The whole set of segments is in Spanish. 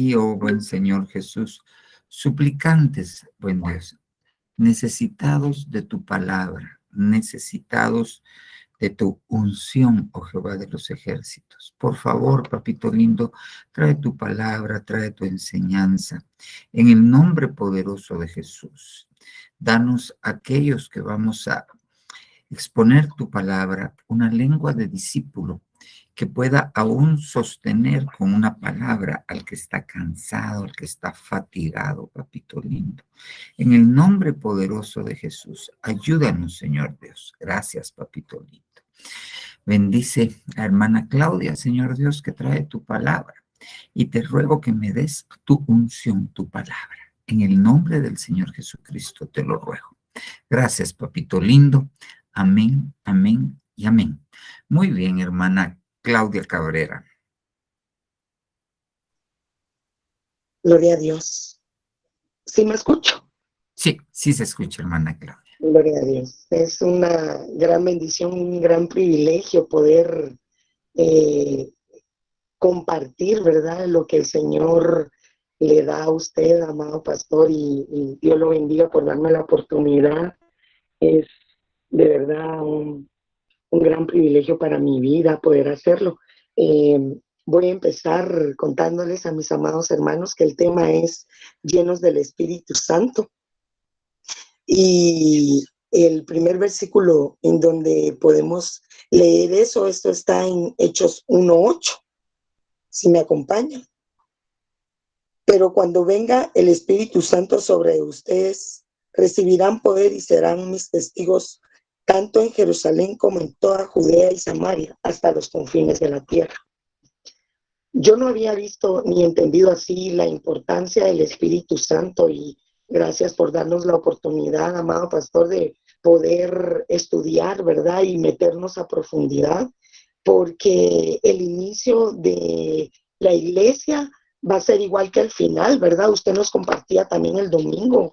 Y, oh buen Señor Jesús, suplicantes, buen Dios, necesitados de tu palabra, necesitados de tu unción, oh Jehová de los ejércitos. Por favor, papito lindo, trae tu palabra, trae tu enseñanza. En el nombre poderoso de Jesús, danos aquellos que vamos a exponer tu palabra, una lengua de discípulo que pueda aún sostener con una palabra al que está cansado, al que está fatigado, papito lindo. En el nombre poderoso de Jesús, ayúdanos, Señor Dios. Gracias, papito lindo. Bendice a hermana Claudia, Señor Dios, que trae tu palabra. Y te ruego que me des tu unción, tu palabra. En el nombre del Señor Jesucristo te lo ruego. Gracias, papito lindo. Amén, amén y amén. Muy bien, hermana Claudia Cabrera. Gloria a Dios. ¿Sí me escucho? Sí, sí se escucha, hermana Claudia. Gloria a Dios. Es una gran bendición, un gran privilegio poder compartir, ¿verdad?, lo que el Señor le da a usted, amado pastor, y Dios lo bendiga por darme la oportunidad. Es de verdad un gran privilegio para mi vida poder hacerlo. Voy a empezar contándoles a mis amados hermanos que el tema es llenos del Espíritu Santo. Y el primer versículo en donde podemos leer eso, esto está en Hechos 1:8, si me acompañan. Pero cuando venga el Espíritu Santo sobre ustedes, recibirán poder y serán mis testigos tanto en Jerusalén como en toda Judea y Samaria, hasta los confines de la tierra. Yo no había visto ni entendido así la importancia del Espíritu Santo, y gracias por darnos la oportunidad, amado pastor, de poder estudiar, ¿verdad?, y meternos a profundidad, porque el inicio de la iglesia va a ser igual que el final, ¿verdad? Usted nos compartía también el domingo,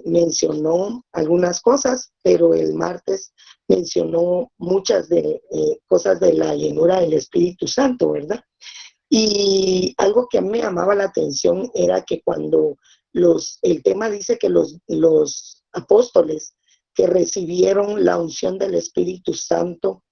mencionó algunas cosas, pero el martes mencionó muchas de cosas de la llenura del Espíritu Santo, ¿verdad? Y algo que a mí me llamaba la atención era que cuando el tema dice que los apóstoles que recibieron la unción del Espíritu Santo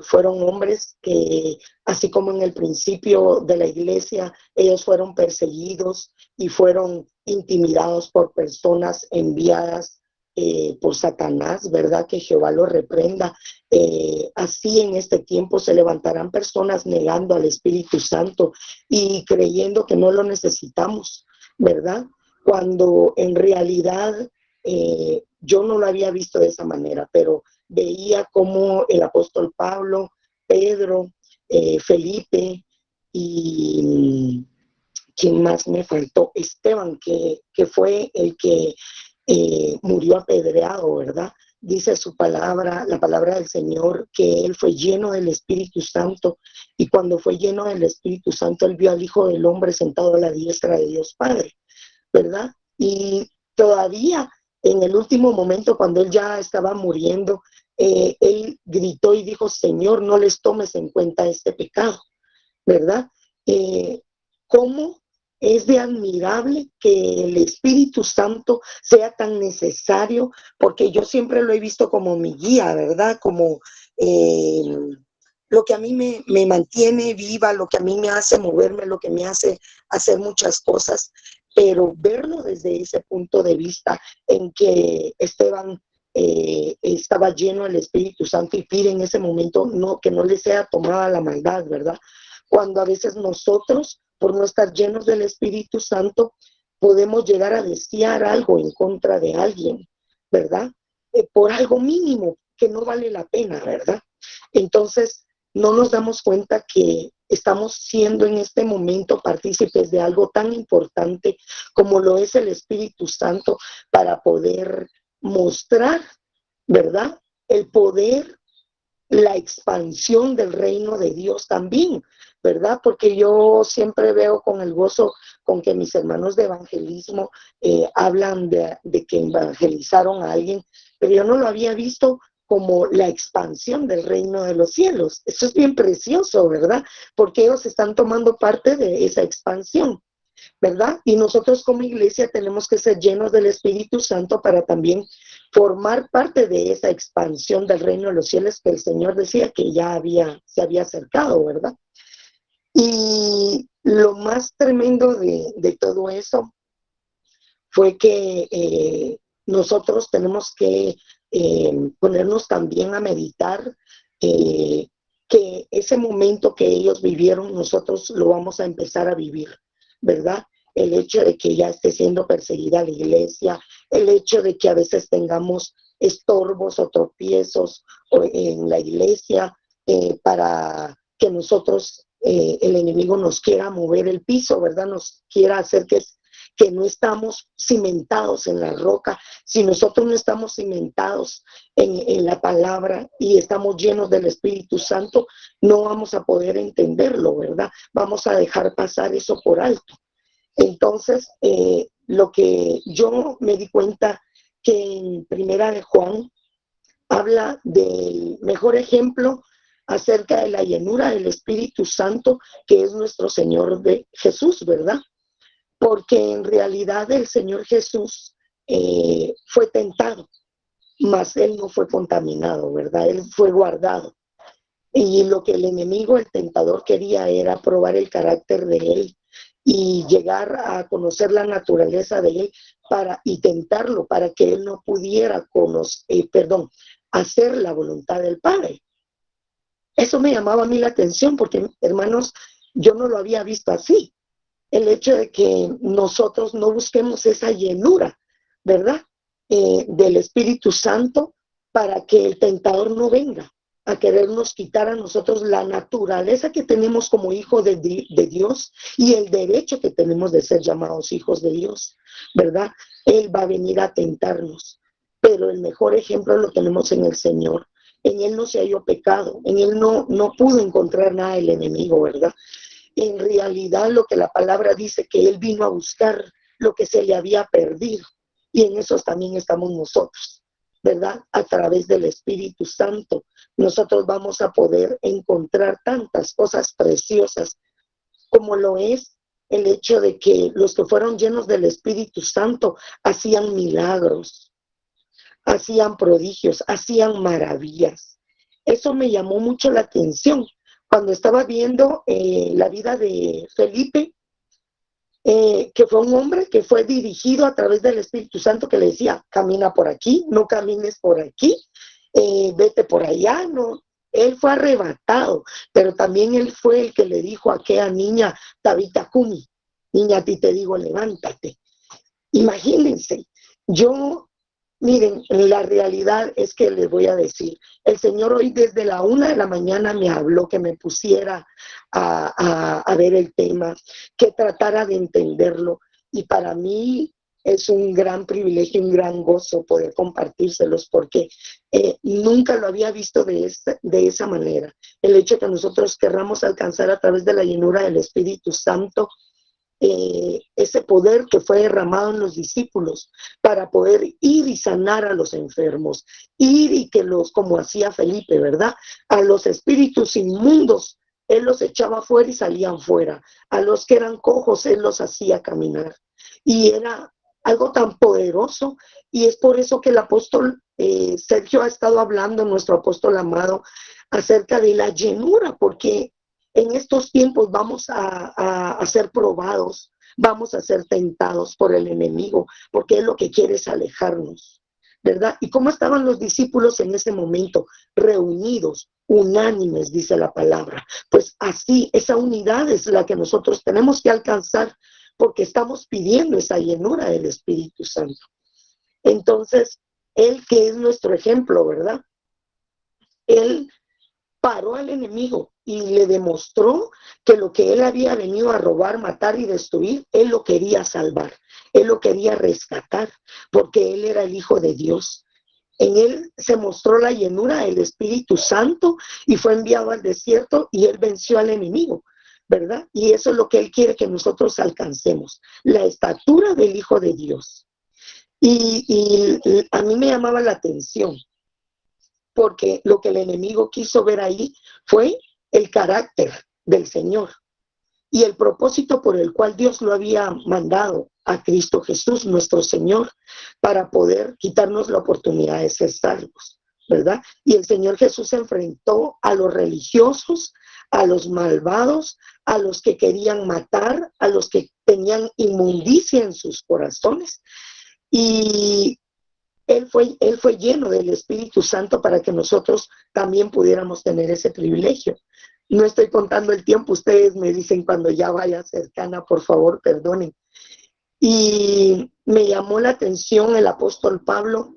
fueron hombres que, así como en el principio de la iglesia, ellos fueron perseguidos y fueron intimidados por personas enviadas por Satanás, ¿verdad? Que Jehová lo reprenda. Así en este tiempo se levantarán personas negando al Espíritu Santo y creyendo que no lo necesitamos, ¿verdad? Cuando en realidad yo no lo había visto de esa manera, pero veía cómo el apóstol Pablo, Pedro, Felipe y ¿quién más me faltó? Esteban, que fue el que murió apedreado, ¿verdad? Dice su palabra, la palabra del Señor, que él fue lleno del Espíritu Santo, y cuando fue lleno del Espíritu Santo, él vio al Hijo del Hombre sentado a la diestra de Dios Padre, ¿verdad? Y todavía en el último momento, cuando él ya estaba muriendo, él gritó y dijo: Señor, no les tomes en cuenta este pecado, ¿verdad? ¿Cómo es de admirable que el Espíritu Santo sea tan necesario? Porque yo siempre lo he visto como mi guía, ¿verdad? Como lo que a mí me mantiene viva, lo que a mí me hace moverme, lo que me hace hacer muchas cosas, pero verlo desde ese punto de vista en que Esteban estaba lleno del Espíritu Santo y pide en ese momento que no le sea tomada la maldad, ¿verdad? Cuando a veces nosotros, por no estar llenos del Espíritu Santo, podemos llegar a desear algo en contra de alguien, ¿verdad? Por algo mínimo que no vale la pena, ¿verdad? Entonces, no nos damos cuenta que estamos siendo en este momento partícipes de algo tan importante como lo es el Espíritu Santo, para poder mostrar, ¿verdad?, el poder, la expansión del reino de Dios también, ¿verdad? Porque yo siempre veo con el gozo con que mis hermanos de evangelismo hablan de que evangelizaron a alguien, pero yo no lo había visto como la expansión del reino de los cielos. Eso es bien precioso, ¿verdad? Porque ellos están tomando parte de esa expansión, ¿verdad? Y nosotros como iglesia tenemos que ser llenos del Espíritu Santo para también formar parte de esa expansión del reino de los cielos que el Señor decía que ya se había acercado, ¿verdad? Y lo más tremendo de todo eso fue que nosotros tenemos que ponernos también a meditar que ese momento que ellos vivieron, nosotros lo vamos a empezar a vivir, ¿verdad? El hecho de que ya esté siendo perseguida la iglesia, el hecho de que a veces tengamos estorbos o tropiezos en la iglesia para que nosotros, el enemigo nos quiera mover el piso, ¿verdad? Nos quiera hacer que no estamos cimentados en la roca. Si nosotros no estamos cimentados en la palabra y estamos llenos del Espíritu Santo, no vamos a poder entenderlo, ¿verdad? Vamos a dejar pasar eso por alto. Entonces, lo que yo me di cuenta que en Primera de Juan habla del mejor ejemplo acerca de la llenura del Espíritu Santo, que es nuestro Señor de Jesús, ¿verdad? Porque en realidad el Señor Jesús fue tentado, mas Él no fue contaminado, ¿verdad? Él fue guardado. Y lo que el enemigo, el tentador, quería era probar el carácter de Él y llegar a conocer la naturaleza de Él y tentarlo para que Él no pudiera hacer la voluntad del Padre. Eso me llamaba a mí la atención porque, hermanos, yo no lo había visto así. El hecho de que nosotros no busquemos esa llenura, ¿verdad? Del Espíritu Santo para que el tentador no venga a querernos quitar a nosotros la naturaleza que tenemos como hijos de Dios y el derecho que tenemos de ser llamados hijos de Dios, ¿verdad? Él va a venir a tentarnos, pero el mejor ejemplo lo tenemos en el Señor. En Él no se halló pecado, en Él no pudo encontrar nada el enemigo, ¿verdad? En realidad lo que la palabra dice, que Él vino a buscar lo que se le había perdido. Y en eso también estamos nosotros, ¿verdad? A través del Espíritu Santo, nosotros vamos a poder encontrar tantas cosas preciosas, como lo es el hecho de que los que fueron llenos del Espíritu Santo hacían milagros, hacían prodigios, hacían maravillas. Eso me llamó mucho la atención. Cuando estaba viendo la vida de Felipe, que fue un hombre que fue dirigido a través del Espíritu Santo, que le decía, camina por aquí, no camines por aquí, vete por allá, no. Él fue arrebatado, pero también él fue el que le dijo a aquella niña, Tabita Kumi, niña, a ti te digo, levántate. Imagínense, miren, la realidad es que les voy a decir, el Señor hoy desde la 1 de la mañana me habló que me pusiera a ver el tema, que tratara de entenderlo, y para mí es un gran privilegio, un gran gozo poder compartírselos, porque nunca lo había visto de esa manera. El hecho de que nosotros querramos alcanzar a través de la llenura del Espíritu Santo, ese poder que fue derramado en los discípulos para poder ir y sanar a los enfermos, ir y como hacía Felipe, ¿verdad? A los espíritus inmundos, él los echaba fuera y salían fuera. A los que eran cojos, él los hacía caminar. Y era algo tan poderoso, y es por eso que el apóstol Sergio ha estado hablando, nuestro apóstol amado, acerca de la llenura, porque en estos tiempos vamos a ser probados, vamos a ser tentados por el enemigo, porque él lo que quiere es alejarnos, ¿verdad? ¿Y cómo estaban los discípulos en ese momento? Reunidos, unánimes, dice la palabra. Pues así, esa unidad es la que nosotros tenemos que alcanzar, porque estamos pidiendo esa llenura del Espíritu Santo. Entonces, él que es nuestro ejemplo, ¿verdad? Él paró al enemigo y le demostró que lo que él había venido a robar, matar y destruir, él lo quería salvar, él lo quería rescatar, porque él era el Hijo de Dios. En él se mostró la llenura del Espíritu Santo y fue enviado al desierto y él venció al enemigo, ¿verdad? Y eso es lo que él quiere que nosotros alcancemos, la estatura del Hijo de Dios. Y a mí me llamaba la atención porque lo que el enemigo quiso ver ahí fue el carácter del Señor y el propósito por el cual Dios lo había mandado a Cristo Jesús, nuestro Señor, para poder quitarnos la oportunidad de ser salvos, ¿verdad? Y el Señor Jesús se enfrentó a los religiosos, a los malvados, a los que querían matar, a los que tenían inmundicia en sus corazones. Y Él fue lleno del Espíritu Santo para que nosotros también pudiéramos tener ese privilegio. No estoy contando el tiempo, ustedes me dicen cuando ya vaya cercana, por favor, perdonen. Y me llamó la atención el apóstol Pablo,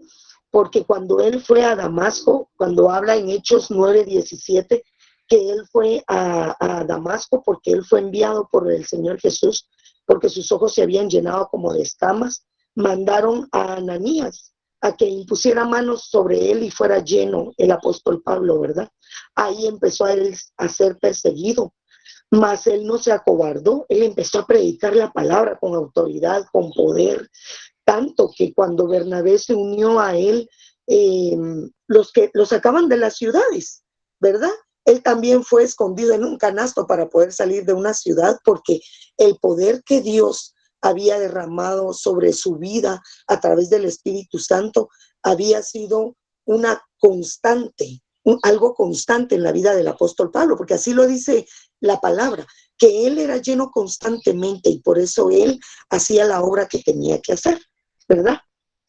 porque cuando él fue a Damasco, cuando habla en Hechos 9:17, que él fue a Damasco porque él fue enviado por el Señor Jesús, porque sus ojos se habían llenado como de escamas, mandaron a Ananías a que impusiera manos sobre él y fuera lleno el apóstol Pablo, ¿verdad? Ahí empezó a él a ser perseguido, mas él no se acobardó, él empezó a predicar la palabra con autoridad, con poder, tanto que cuando Bernabé se unió a él, los que lo sacaban de las ciudades, ¿verdad? Él también fue escondido en un canasto para poder salir de una ciudad, porque el poder que Dios había derramado sobre su vida a través del Espíritu Santo había sido una constante, algo constante en la vida del apóstol Pablo, porque así lo dice la palabra, que él era lleno constantemente y por eso él hacía la obra que tenía que hacer, ¿verdad?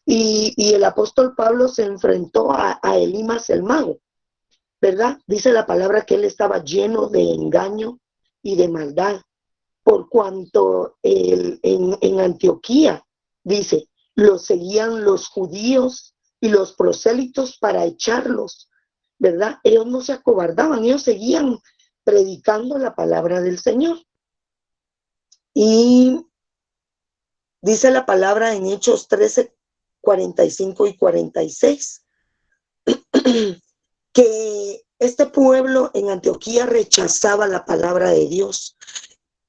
Y el apóstol Pablo se enfrentó a Elimas el mago, ¿verdad? Dice la palabra que él estaba lleno de engaño y de maldad, por cuanto en Antioquía, dice, los seguían los judíos y los prosélitos para echarlos, ¿verdad? Ellos no se acobardaban, ellos seguían predicando la palabra del Señor. Y dice la palabra en Hechos 13:45 y 46, que este pueblo en Antioquía rechazaba la palabra de Dios,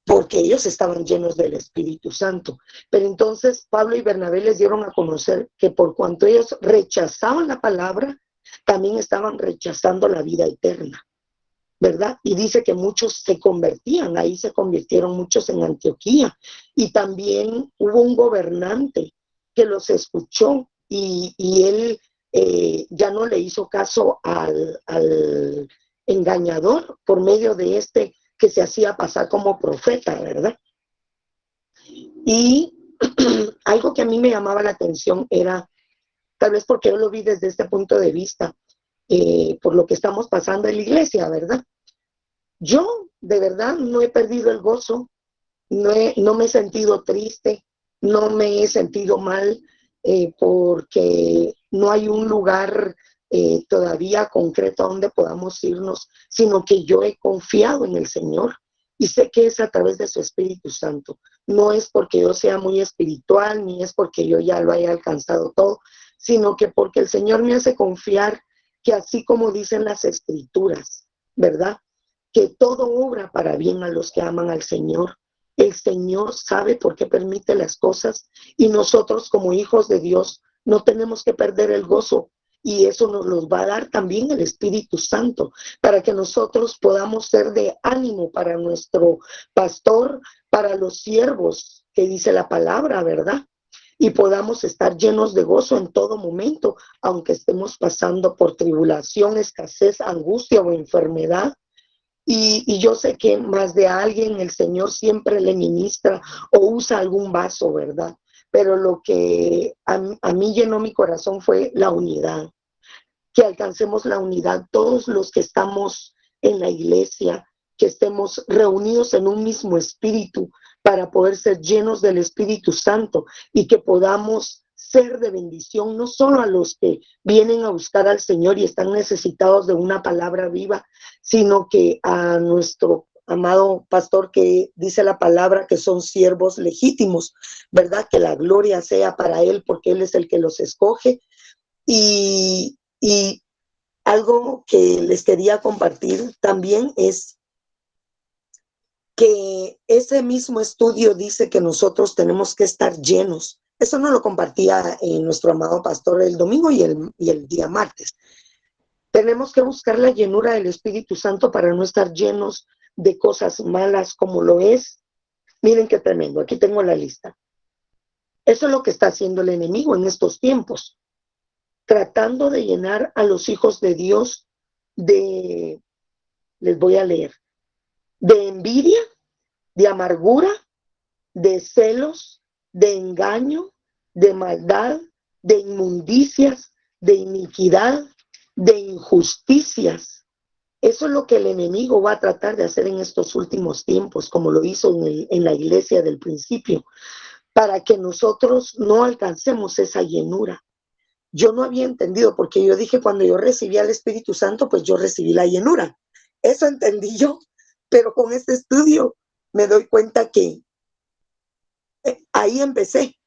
porque ellos estaban llenos del Espíritu Santo. Pero entonces Pablo y Bernabé les dieron a conocer que por cuanto ellos rechazaban la palabra, también estaban rechazando la vida eterna, ¿verdad? Y dice que muchos se convertían, ahí se convirtieron muchos en Antioquía. Y también hubo un gobernante que los escuchó y él ya no le hizo caso al engañador por medio de este que se hacía pasar como profeta, ¿verdad? Y algo que a mí me llamaba la atención era, tal vez porque yo lo vi desde este punto de vista, por lo que estamos pasando en la iglesia, ¿verdad? Yo, de verdad, no he perdido el gozo, no me he sentido triste, no me he sentido mal, porque no hay un lugar todavía concreto a donde podamos irnos, sino que yo he confiado en el Señor y sé que es a través de su Espíritu Santo. No es porque yo sea muy espiritual, ni es porque yo ya lo haya alcanzado todo, sino que porque el Señor me hace confiar que así como dicen las Escrituras, ¿verdad? Que todo obra para bien a los que aman al Señor. El Señor sabe por qué permite las cosas y nosotros como hijos de Dios no tenemos que perder el gozo, y eso nos los va a dar también el Espíritu Santo para que nosotros podamos ser de ánimo para nuestro pastor, para los siervos que dice la palabra, ¿verdad? Y podamos estar llenos de gozo en todo momento, aunque estemos pasando por tribulación, escasez, angustia o enfermedad. Y yo sé que más de alguien el Señor siempre le ministra o usa algún vaso, ¿verdad? Pero lo que a mí llenó mi corazón fue la unidad, que alcancemos la unidad todos los que estamos en la iglesia, que estemos reunidos en un mismo espíritu para poder ser llenos del Espíritu Santo y que podamos ser de bendición no solo a los que vienen a buscar al Señor y están necesitados de una palabra viva, sino que a nuestro amado pastor que dice la palabra que son siervos legítimos, ¿verdad? Que la gloria sea para él porque él es el que los escoge. Y algo que les quería compartir también es que ese mismo estudio dice que nosotros tenemos que estar llenos. Eso nos lo compartía nuestro amado pastor el domingo y el día martes. Tenemos que buscar la llenura del Espíritu Santo para no estar llenos de cosas malas como lo es. Miren qué tremendo, aquí tengo la lista. Eso es lo que está haciendo el enemigo en estos tiempos, tratando de llenar a los hijos de Dios de, les voy a leer, de envidia, de amargura, de celos, de engaño, de maldad, de inmundicias, de iniquidad, de injusticias. Eso es lo que el enemigo va a tratar de hacer en estos últimos tiempos, como lo hizo en la iglesia del principio, para que nosotros no alcancemos esa llenura. Yo no había entendido, porque yo dije, cuando yo recibí al Espíritu Santo, pues yo recibí la llenura. Eso entendí yo, pero con este estudio me doy cuenta que ahí empecé,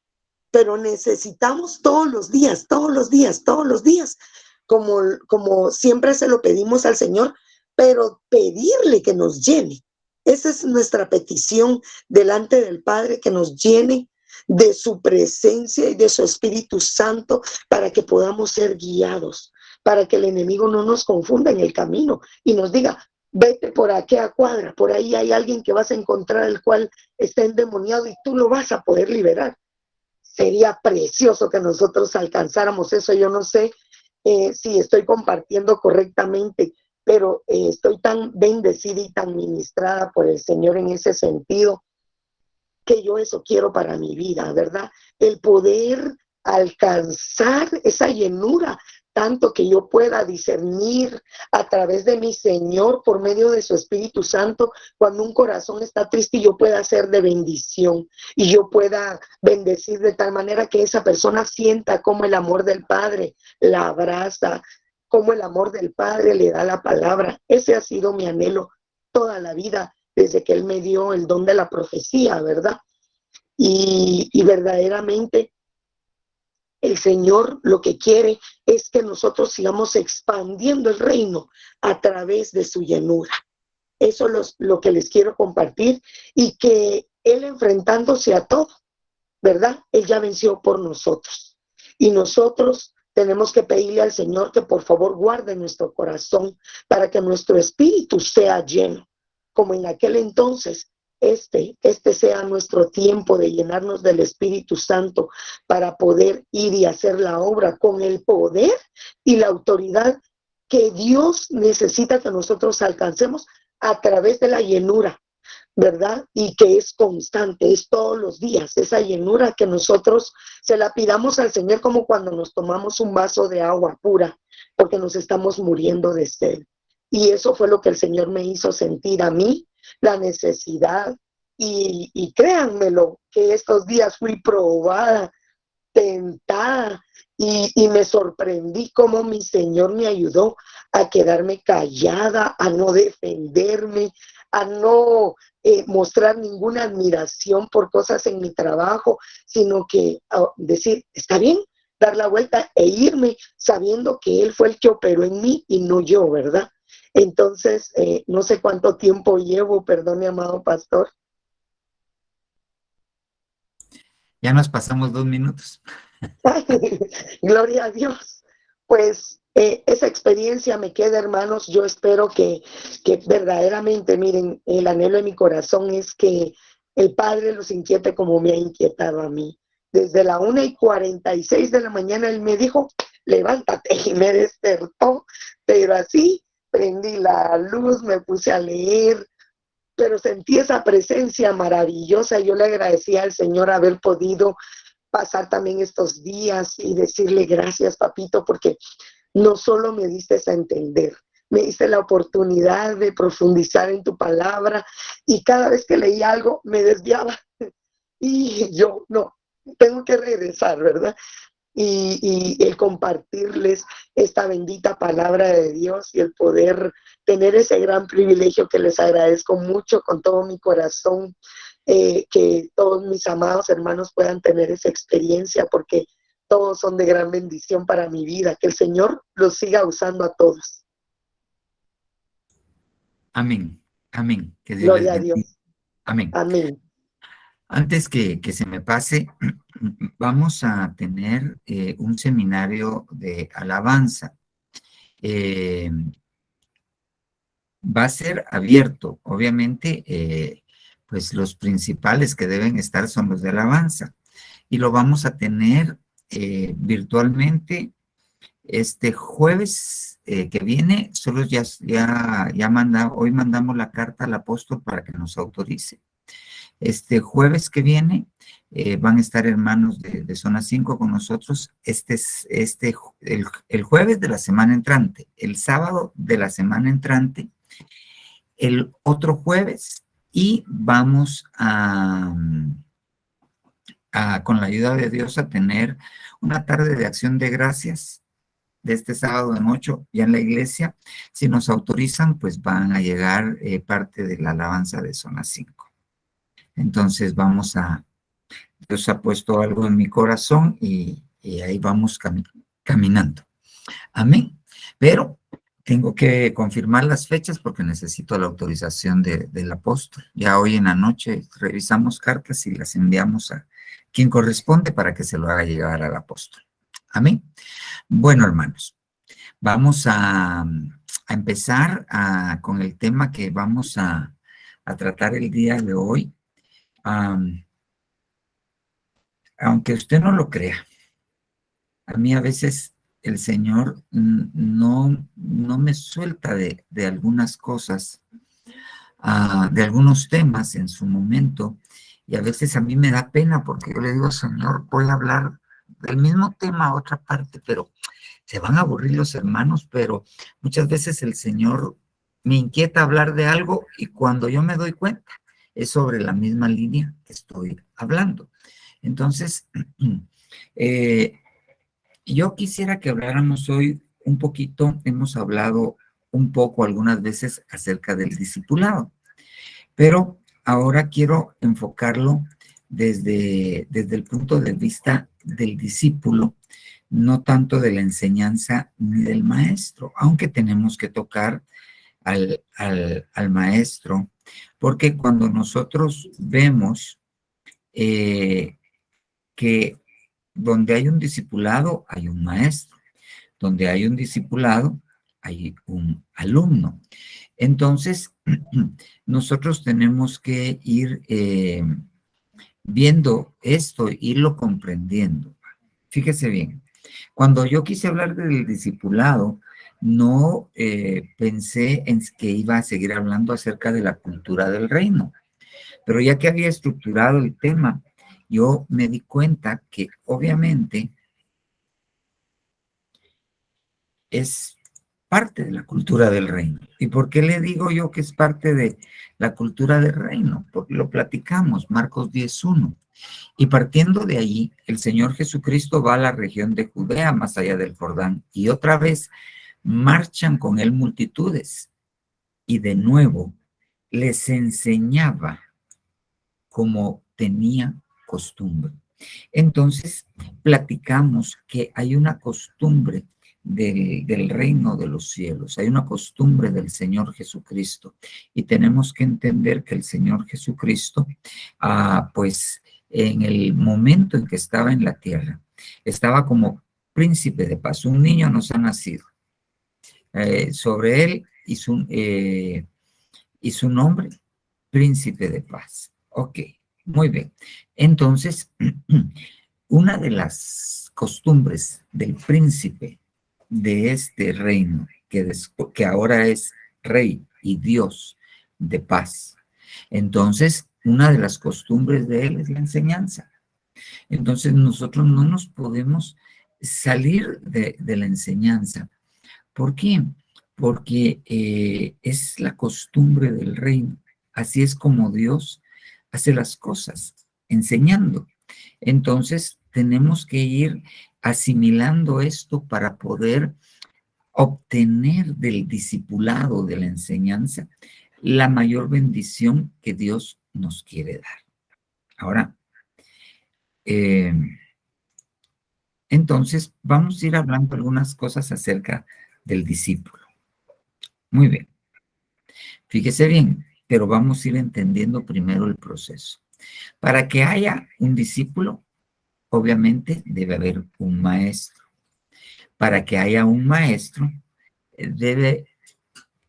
pero necesitamos todos los días, todos los días, todos los días, como siempre se lo pedimos al Señor, pero pedirle que nos llene. Esa es nuestra petición delante del Padre, que nos llene de su presencia y de su Espíritu Santo para que podamos ser guiados, para que el enemigo no nos confunda en el camino y nos diga, vete por aquella cuadra, por ahí hay alguien que vas a encontrar el cual está endemoniado y tú lo vas a poder liberar. Sería precioso que nosotros alcanzáramos eso. Yo no sé si estoy compartiendo correctamente, pero estoy tan bendecida y tan ministrada por el Señor en ese sentido, que yo eso quiero para mi vida, ¿verdad? El poder alcanzar esa llenura, tanto que yo pueda discernir a través de mi Señor por medio de su Espíritu Santo, cuando un corazón está triste, yo pueda ser de bendición y yo pueda bendecir de tal manera que esa persona sienta como el amor del Padre la abraza, como el amor del Padre le da la palabra. Ese ha sido mi anhelo toda la vida, desde que Él me dio el don de la profecía, ¿verdad? Y verdaderamente el Señor lo que quiere es que nosotros sigamos expandiendo el reino a través de su llenura. Eso es lo que les quiero compartir, y que Él, enfrentándose a todo, ¿verdad? Él ya venció por nosotros. Y nosotros tenemos que pedirle al Señor que por favor guarde nuestro corazón para que nuestro espíritu sea lleno, como en aquel entonces. Este sea nuestro tiempo de llenarnos del Espíritu Santo para poder ir y hacer la obra con el poder y la autoridad que Dios necesita que nosotros alcancemos a través de la llenura, ¿verdad? Y que es constante, es todos los días, esa llenura que nosotros se la pidamos al Señor, como cuando nos tomamos un vaso de agua pura, porque nos estamos muriendo de sed. Y eso fue lo que el Señor me hizo sentir a mí, la necesidad, y créanmelo, que estos días fui probada, tentada, y me sorprendí cómo mi Señor me ayudó a quedarme callada, a no defenderme, a no mostrar ninguna admiración por cosas en mi trabajo, sino que decir, está bien, dar la vuelta e irme sabiendo que Él fue el que operó en mí y no yo, ¿verdad? Entonces, no sé cuánto tiempo llevo, perdón, mi amado pastor. Ya nos pasamos 2 minutos. Gloria a Dios. Pues esa experiencia me queda, hermanos. Yo espero que verdaderamente, miren, el anhelo de mi corazón es que el Padre los inquiete como me ha inquietado a mí. Desde la 1:46 de la mañana Él me dijo, levántate, y me despertó, pero así prendí la luz, me puse a leer, pero sentí esa presencia maravillosa. Yo le agradecía al Señor haber podido pasar también estos días y decirle gracias, papito, porque no solo me diste a entender, me diste la oportunidad de profundizar en tu palabra, y cada vez que leía algo me desviaba y yo no, tengo que regresar, ¿verdad? Y el compartirles esta bendita palabra de Dios y el poder tener ese gran privilegio, que les agradezco mucho con todo mi corazón, que todos mis amados hermanos puedan tener esa experiencia, porque todos son de gran bendición para mi vida. Que el Señor los siga usando a todos. Amén, amén. Que Dios les Gloria a bendiga. Dios. Amén. Amén. Antes que se me pase, vamos a tener un seminario de alabanza. va a ser abierto. Obviamente, pues los principales que deben estar son los de alabanza. Y lo vamos a tener virtualmente este jueves que viene. Solo hoy mandamos la carta al apóstol para que nos autorice. Este jueves que viene van a estar hermanos de Zona 5 con nosotros. El jueves de la semana entrante, el sábado de la semana entrante, el otro jueves, y vamos con la ayuda de Dios, a tener una tarde de acción de gracias de este sábado en 8 ya en la iglesia. Si nos autorizan, pues van a llegar parte de la alabanza de Zona 5. Entonces Dios ha puesto algo en mi corazón y ahí vamos caminando. Amén. Pero tengo que confirmar las fechas porque necesito la autorización del apóstol. Ya hoy en la noche revisamos cartas y las enviamos a quien corresponde para que se lo haga llegar al apóstol. Amén. Bueno, hermanos, vamos a empezar con el tema que vamos a tratar el día de hoy. Aunque usted no lo crea, a mí a veces el Señor no me suelta de algunas cosas, de algunos temas en su momento, y a veces a mí me da pena porque yo le digo, Señor, voy a hablar del mismo tema a otra parte, pero se van a aburrir los hermanos, pero muchas veces el Señor me inquieta hablar de algo y cuando yo me doy cuenta es sobre la misma línea que estoy hablando. Entonces, yo quisiera que habláramos hoy un poquito. Hemos hablado un poco algunas veces acerca del discipulado, pero ahora quiero enfocarlo desde el punto de vista del discípulo, no tanto de la enseñanza ni del maestro, aunque tenemos que tocar al maestro, porque cuando nosotros vemos que donde hay un discipulado, hay un maestro. Donde hay un discipulado, hay un alumno. Entonces, nosotros tenemos que ir viendo esto, irlo comprendiendo. Fíjese bien, cuando yo quise hablar del discipulado, no pensé en que iba a seguir hablando acerca de la cultura del reino. Pero ya que había estructurado el tema, yo me di cuenta que obviamente es parte de la cultura del reino. ¿Y por qué le digo yo que es parte de la cultura del reino? Porque lo platicamos, Marcos 10:1. Y partiendo de allí, el Señor Jesucristo va a la región de Judea, más allá del Jordán, y otra vez marchan con él multitudes. Y de nuevo les enseñaba como tenía costumbre. Entonces, platicamos que hay una costumbre del reino de los cielos, hay una costumbre del Señor Jesucristo, y tenemos que entender que el Señor Jesucristo, pues en el momento en que estaba en la tierra, estaba como príncipe de paz. Un niño nos ha nacido. Sobre él y su nombre, príncipe de paz. Ok, muy bien. Entonces, una de las costumbres del príncipe de este reino, que ahora es rey y Dios de paz, entonces una de las costumbres de él es la enseñanza. Entonces nosotros no nos podemos salir de la enseñanza. ¿Por qué? Porque es la costumbre del reino. Así es como Dios hace las cosas, enseñando. Entonces, tenemos que ir asimilando esto para poder obtener del discipulado, de la enseñanza, la mayor bendición que Dios nos quiere dar. Ahora, entonces, vamos a ir hablando algunas cosas acerca del discípulo. Muy bien. Fíjese bien, pero vamos a ir entendiendo primero el proceso. Para que haya un discípulo, obviamente debe haber un maestro. Para que haya un maestro, debe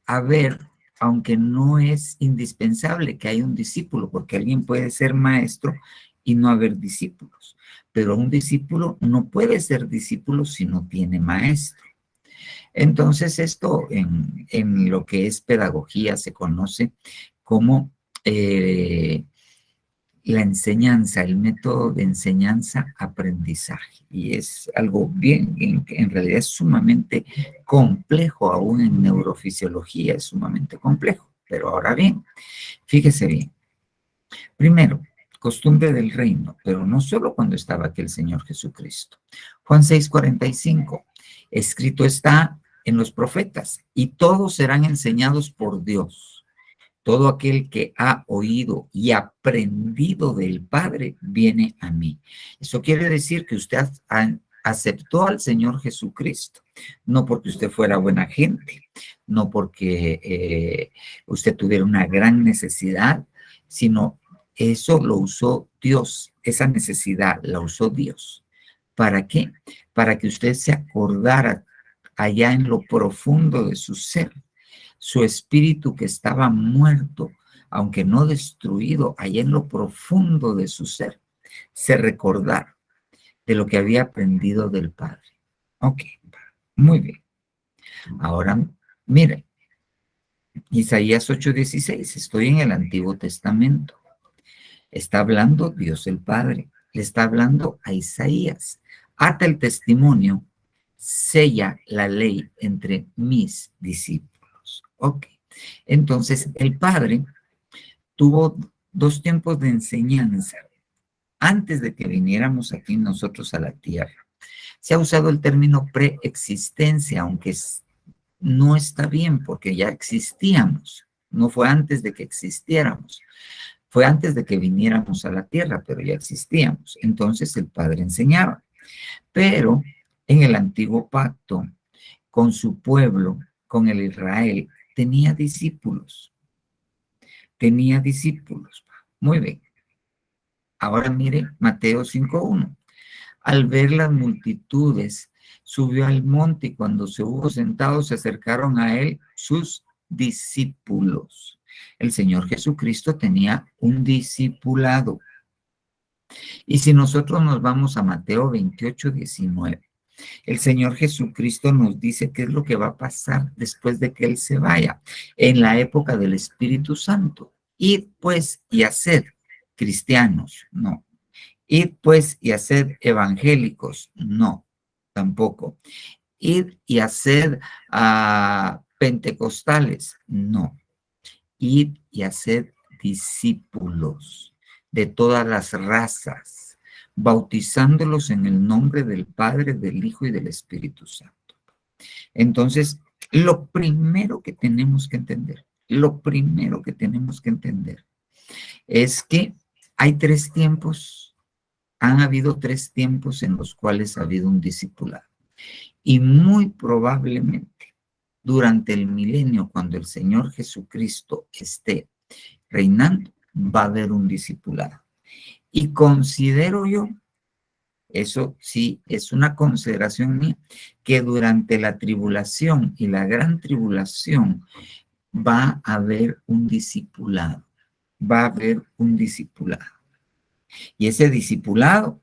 haber, aunque no es indispensable que haya un discípulo, porque alguien puede ser maestro y no haber discípulos, pero un discípulo no puede ser discípulo si no tiene maestro. Entonces esto en lo que es pedagogía se conoce como la enseñanza, el método de enseñanza-aprendizaje. Y es algo bien, en realidad es sumamente complejo, aún en neurofisiología es sumamente complejo. Pero ahora bien, fíjese bien. Primero, costumbre del reino, pero no solo cuando estaba aquí el Señor Jesucristo. Juan 6:45, escrito está en los profetas, y todos serán enseñados por Dios. Todo aquel que ha oído y aprendido del Padre viene a mí. Eso quiere decir que usted aceptó al Señor Jesucristo, no porque usted fuera buena gente, no porque usted tuviera una gran necesidad, sino eso lo usó Dios, esa necesidad la usó Dios. ¿Para qué? Para que usted se acordara allá en lo profundo de su ser, su espíritu que estaba muerto, aunque no destruido, allá en lo profundo de su ser, se recordara de lo que había aprendido del Padre. Ok, muy bien. Ahora, mire, Isaías 8:16, estoy en el Antiguo Testamento. Está hablando Dios el Padre, le está hablando a Isaías. Ata el testimonio, sella la ley entre mis discípulos. Ok. Entonces, el Padre tuvo dos tiempos de enseñanza antes de que viniéramos aquí nosotros a la tierra. Se ha usado el término preexistencia, aunque no está bien porque ya existíamos. No fue antes de que existiéramos. Fue antes de que viniéramos a la tierra, pero ya existíamos. Entonces el Padre enseñaba. Pero en el antiguo pacto, con su pueblo, con el Israel, tenía discípulos. Tenía discípulos. Muy bien. Ahora mire Mateo 5:1. Al ver las multitudes, subió al monte y cuando se hubo sentado, se acercaron a él sus discípulos. El Señor Jesucristo tenía un discipulado. Y si nosotros nos vamos a Mateo 28:19, el Señor Jesucristo nos dice qué es lo que va a pasar después de que Él se vaya, en la época del Espíritu Santo. Id pues y haced cristianos, no. Id pues y haced evangélicos, no, tampoco. Id y haced pentecostales, no. Id y haced discípulos de todas las razas, bautizándolos en el nombre del Padre, del Hijo y del Espíritu Santo. Entonces, lo primero que tenemos que entender, es que hay tres tiempos, han habido tres tiempos en los cuales ha habido un discipulado. Y muy probablemente durante el milenio, cuando el Señor Jesucristo esté reinando, va a haber un discipulado. Y considero yo, eso sí es una consideración mía, que durante la tribulación y la gran tribulación va a haber un discipulado. Va a haber un discipulado. Y ese discipulado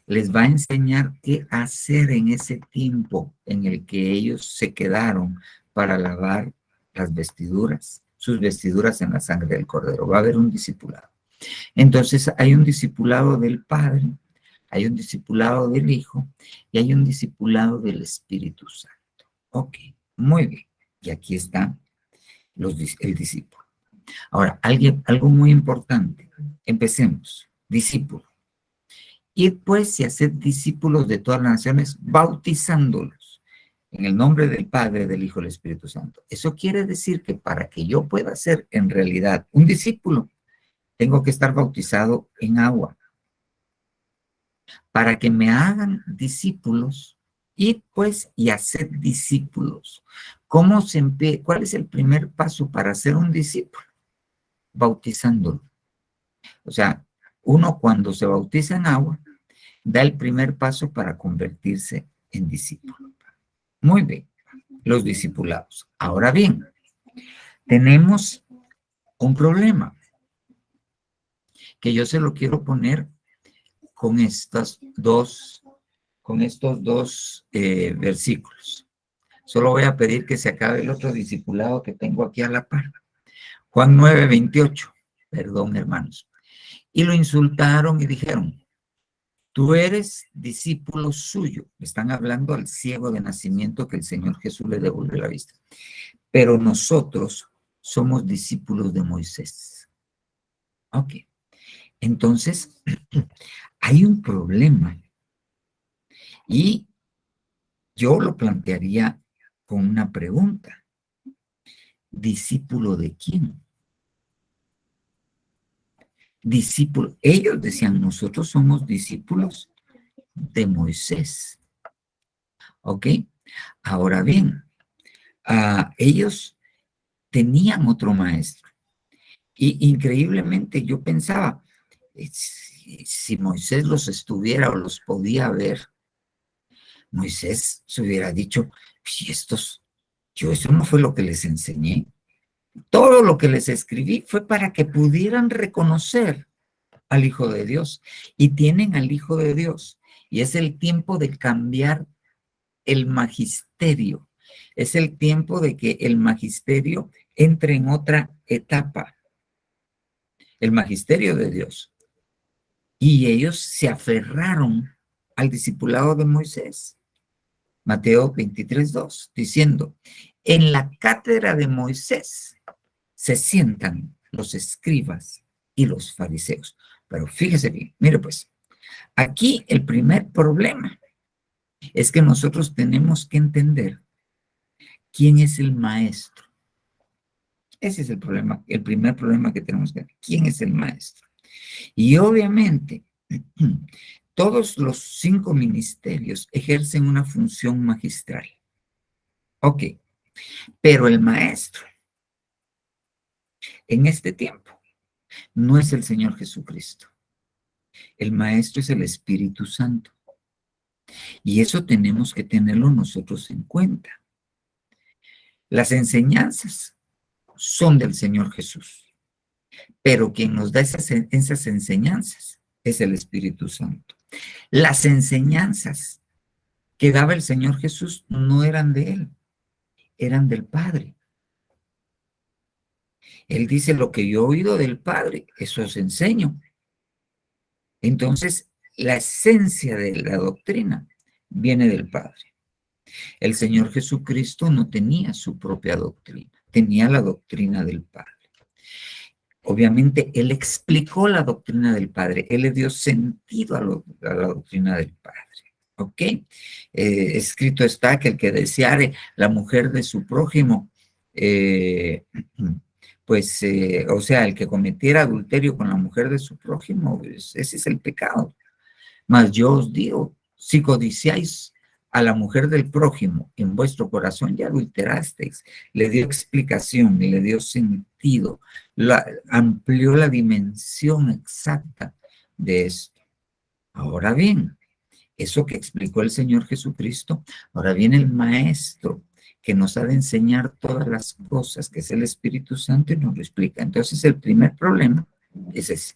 les va a enseñar qué hacer en ese tiempo en el que ellos se quedaron para lavar las vestiduras, sus vestiduras en la sangre del Cordero. Va a haber un discipulado. Entonces hay un discipulado del Padre, hay un discipulado del Hijo y hay un discipulado del Espíritu Santo. Ok, muy bien. Y aquí está el discípulo. Ahora, algo muy importante. Empecemos. Discípulo. Id pues y haced discípulos de todas las naciones, bautizándolos en el nombre del Padre, del Hijo y del Espíritu Santo. Eso quiere decir que para que yo pueda ser en realidad un discípulo, tengo que estar bautizado en agua. Para que me hagan discípulos, id pues y haced discípulos. ¿Cuál es el primer paso para ser un discípulo? Bautizándolo. O sea, uno cuando se bautiza en agua, da el primer paso para convertirse en discípulo. Muy bien. los discipulados. Ahora bien, tenemos un problema que yo se lo quiero poner con estos dos versículos. Solo voy a pedir que se acabe el otro discipulado que tengo aquí a la par. Juan 9:28. Perdón, hermanos. Y lo insultaron y dijeron, tú eres discípulo suyo. Están hablando al ciego de nacimiento que el Señor Jesús le devuelve la vista. Pero nosotros somos discípulos de Moisés. Ok. Entonces, hay un problema. Y yo lo plantearía con una pregunta. ¿Discípulo de quién? Discípulo. Ellos decían, nosotros somos discípulos de Moisés. ¿Ok? Ahora bien, ellos tenían otro maestro. Y increíblemente yo pensaba, si Moisés los estuviera o los podía ver, Moisés se hubiera dicho, si yo eso no fue lo que les enseñé. Todo lo que les escribí fue para que pudieran reconocer al Hijo de Dios. Y tienen al Hijo de Dios. Y es el tiempo de cambiar el magisterio. Es el tiempo de que el magisterio entre en otra etapa. El magisterio de Dios. Y ellos se aferraron al discipulado de Moisés. Mateo 23:2, diciendo, en la cátedra de Moisés se sientan los escribas y los fariseos. Pero fíjese bien, mire pues, aquí el primer problema es que nosotros tenemos que entender quién es el maestro. Ese es el problema, el primer problema que tenemos que ver. ¿Quién es el maestro? Y obviamente, todos los 5 ministerios ejercen una función magistral. Ok, pero el maestro en este tiempo no es el Señor Jesucristo. El maestro es el Espíritu Santo. Y eso tenemos que tenerlo nosotros en cuenta. Las enseñanzas son del Señor Jesús, pero quien nos da esas enseñanzas es el Espíritu Santo. Las enseñanzas que daba el Señor Jesús no eran de Él, eran del Padre. Él dice, lo que yo he oído del Padre, eso os enseño. Entonces, la esencia de la doctrina viene del Padre. El Señor Jesucristo no tenía su propia doctrina, tenía la doctrina del Padre. Obviamente, Él explicó la doctrina del Padre, Él le dio sentido a la doctrina del Padre. ¿Ok? Escrito está que el que deseare la mujer de su prójimo, o sea, el que cometiera adulterio con la mujer de su prójimo, pues, ese es el pecado. Mas yo os digo, si codiciáis a la mujer del prójimo en vuestro corazón, ya adulterasteis. Le dio explicación y le dio sentido, amplió la dimensión exacta de esto. Ahora bien, eso que explicó el Señor Jesucristo, ahora viene el Maestro que nos ha de enseñar todas las cosas, que es el Espíritu Santo, y nos lo explica. Entonces, el primer problema es ese,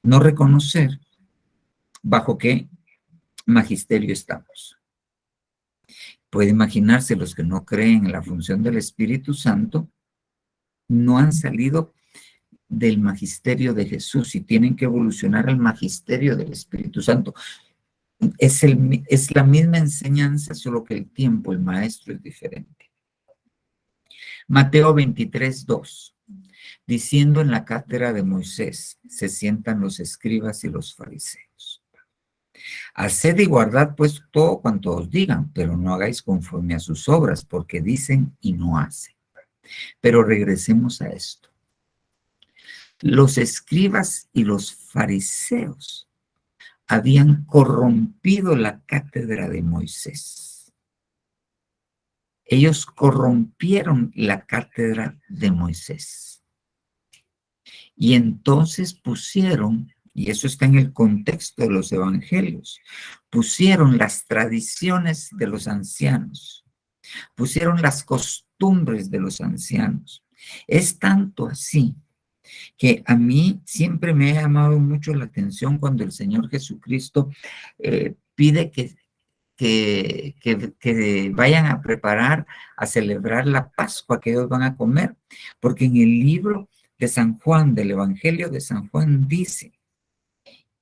no reconocer bajo qué magisterio estamos. Puede imaginarse, los que no creen en la función del Espíritu Santo no han salido del magisterio de Jesús y tienen que evolucionar al magisterio del Espíritu Santo. Es la misma enseñanza, solo que el tiempo, el maestro es diferente. Mateo 23:2, diciendo, en la cátedra de Moisés se sientan los escribas y los fariseos. Haced y guardad pues todo cuanto os digan, pero no hagáis conforme a sus obras, porque dicen y no hacen. Pero regresemos a esto. Los escribas y los fariseos habían corrompido la cátedra de Moisés. Ellos corrompieron la cátedra de Moisés. Y entonces pusieron, y eso está en el contexto de los evangelios, pusieron las tradiciones de los ancianos pusieron las costumbres de los ancianos. Es tanto así que a mí siempre me ha llamado mucho la atención cuando el Señor Jesucristo pide que vayan a preparar, a celebrar la Pascua que ellos van a comer, porque en el libro de San Juan, del Evangelio de San Juan, dice: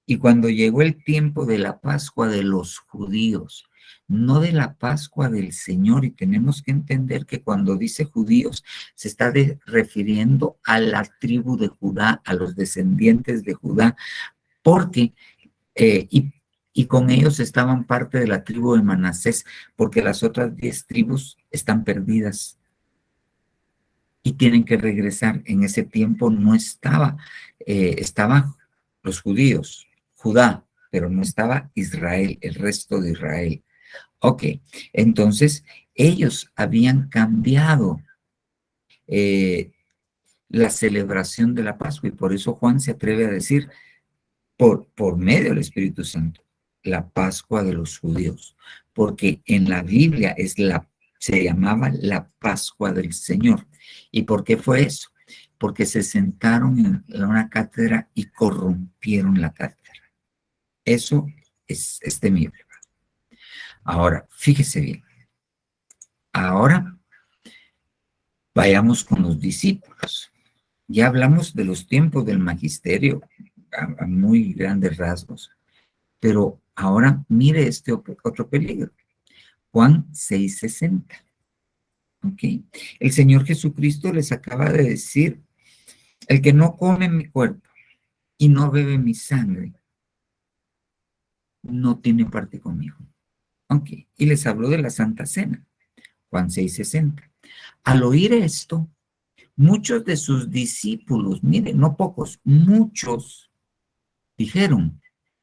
y cuando llegó el tiempo de la Pascua de los judíos, no de la Pascua del Señor, y tenemos que entender que cuando dice judíos, se está refiriendo a la tribu de Judá, a los descendientes de Judá, porque, y con ellos estaban parte de la tribu de Manasés, porque las otras 10 tribus están perdidas y tienen que regresar. En ese tiempo no estaban los judíos, Judá, pero no estaba Israel, el resto de Israel. Ok, entonces ellos habían cambiado la celebración de la Pascua, y por eso Juan se atreve a decir, por medio del Espíritu Santo, la Pascua de los judíos, porque en la Biblia se llamaba la Pascua del Señor. ¿Y por qué fue eso? Porque se sentaron en una cátedra y corrompieron la cátedra. Eso es temible. Ahora, fíjese bien. Ahora, vayamos con los discípulos. Ya hablamos de los tiempos del magisterio a muy grandes rasgos, pero ahora mire este otro peligro. Juan 6:60. ¿Ok? El Señor Jesucristo les acaba de decir: el que no come mi cuerpo y no bebe mi sangre, no tiene parte conmigo. Ok, y les habló de la Santa Cena, Juan 6:60. Al oír esto, muchos de sus discípulos, miren, no pocos, muchos, dijeron: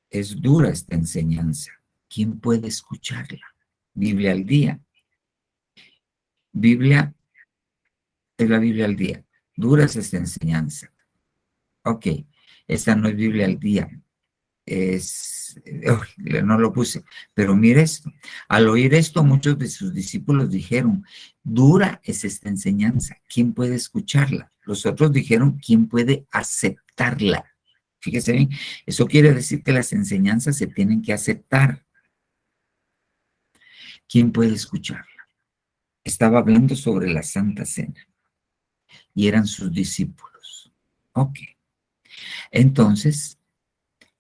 es dura esta enseñanza, ¿quién puede escucharla? Biblia al día. Biblia es la Biblia al día. Dura es esta enseñanza. Ok, esta no es Biblia al día. No lo puse, pero mire esto. Al oír esto, muchos de sus discípulos dijeron: dura es esta enseñanza, ¿quién puede escucharla? Los otros dijeron: ¿quién puede aceptarla? Fíjese bien, eso quiere decir que las enseñanzas se tienen que aceptar. ¿Quién puede escucharla? Estaba hablando sobre la Santa Cena y eran sus discípulos. Ok, entonces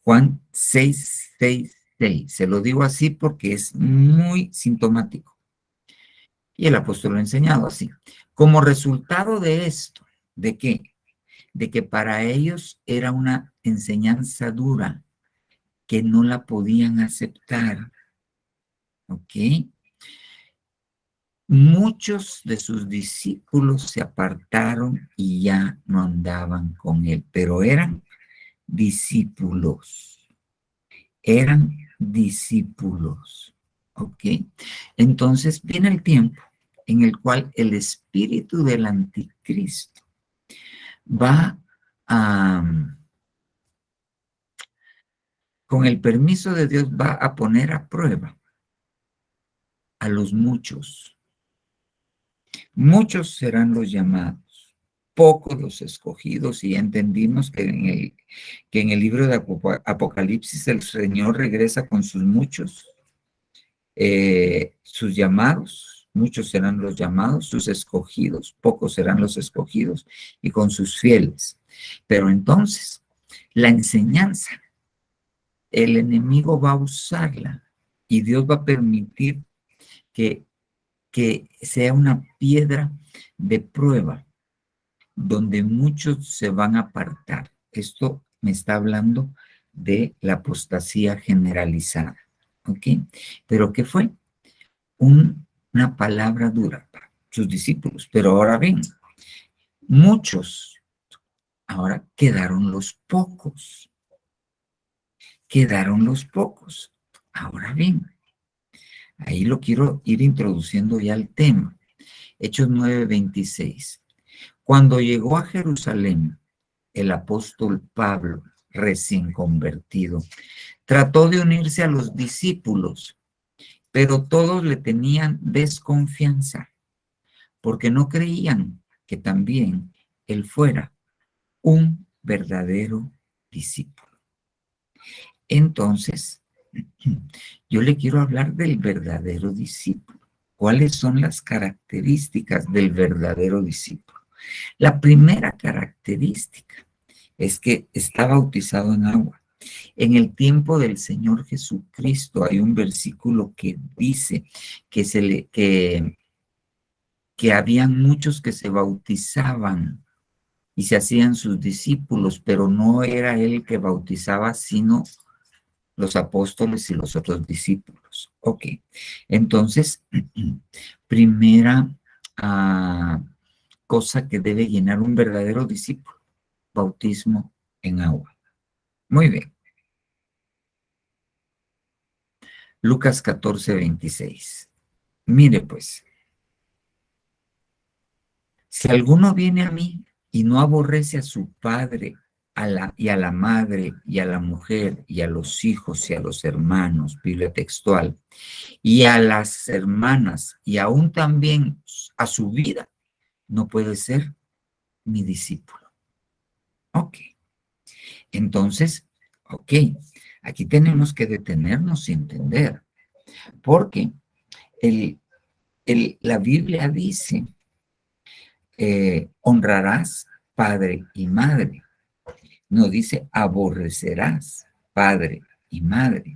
Juan 6:6. Se lo digo así porque es muy sintomático. Y el apóstol lo ha enseñado así. Como resultado de esto, ¿de qué? De que para ellos era una enseñanza dura, que no la podían aceptar. ¿Ok? Muchos de sus discípulos se apartaron y ya no andaban con él, pero eran discípulos. Eran discípulos. ¿Ok? Entonces viene el tiempo en el cual el espíritu del anticristo va a, con el permiso de Dios, va a poner a prueba a los muchos. Muchos serán los llamados, pocos los escogidos, y ya entendimos que en el libro de Apocalipsis el Señor regresa con sus muchos, sus llamados, muchos serán los llamados, sus escogidos, pocos serán los escogidos, y con sus fieles. Pero entonces, la enseñanza, el enemigo va a usarla y Dios va a permitir que sea una piedra de prueba donde muchos se van a apartar. Esto me está hablando de la apostasía generalizada. ¿Ok? ¿Pero qué fue? Una palabra dura para sus discípulos. Pero ahora ven, muchos, ahora quedaron los pocos. Quedaron los pocos. Ahora bien, ahí lo quiero ir introduciendo ya al tema. Hechos 9:26. Cuando llegó a Jerusalén, el apóstol Pablo, recién convertido, trató de unirse a los discípulos pero todos le tenían desconfianza, porque no creían que también él fuera un verdadero discípulo. Entonces, yo le quiero hablar del verdadero discípulo. ¿Cuáles son las características del verdadero discípulo? La primera característica es que está bautizado en agua. En el tiempo del Señor Jesucristo hay un versículo que dice que habían muchos que se bautizaban y se hacían sus discípulos, pero no era él que bautizaba, sino los apóstoles y los otros discípulos. Ok, entonces, primera cosa que debe llenar un verdadero discípulo, bautismo en agua. Muy bien. Lucas 14:26. Mire pues, si alguno viene a mí y no aborrece a su padre y a la madre y a la mujer y a los hijos y a los hermanos, Biblia textual, y a las hermanas y aún también a su vida, no puede ser mi discípulo. Ok, entonces, ok, aquí tenemos que detenernos y entender, porque la Biblia dice, honrarás padre y madre. No dice aborrecerás padre y madre.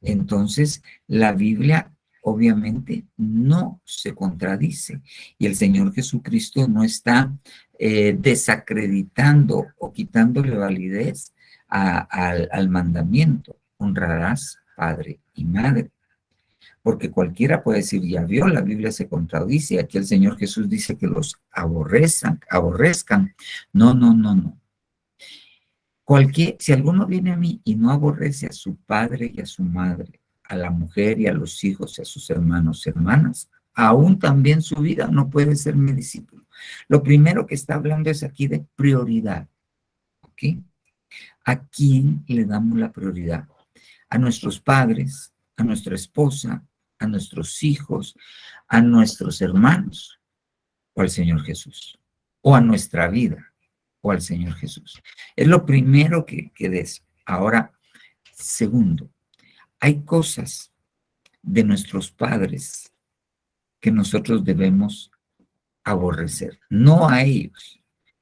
Entonces, la Biblia obviamente no se contradice y el Señor Jesucristo no está desacreditando o quitándole validez al mandamiento. Honrarás padre y madre. Porque cualquiera puede decir, ya vio, la Biblia se contradice. Aquí el Señor Jesús dice que los aborrezcan. No, no, no, no. Si alguno viene a mí y no aborrece a su padre y a su madre, a la mujer y a los hijos y a sus hermanos y hermanas, aún también su vida no puede ser mi discípulo. Lo primero que está hablando es aquí de prioridad. ¿Ok? ¿A quién le damos la prioridad? A nuestros padres, a nuestra esposa, a nuestros hijos, a nuestros hermanos, o al Señor Jesús, o a nuestra vida, o al Señor Jesús. Es lo primero que des. Ahora, segundo, hay cosas de nuestros padres que nosotros debemos aborrecer, no a ellos,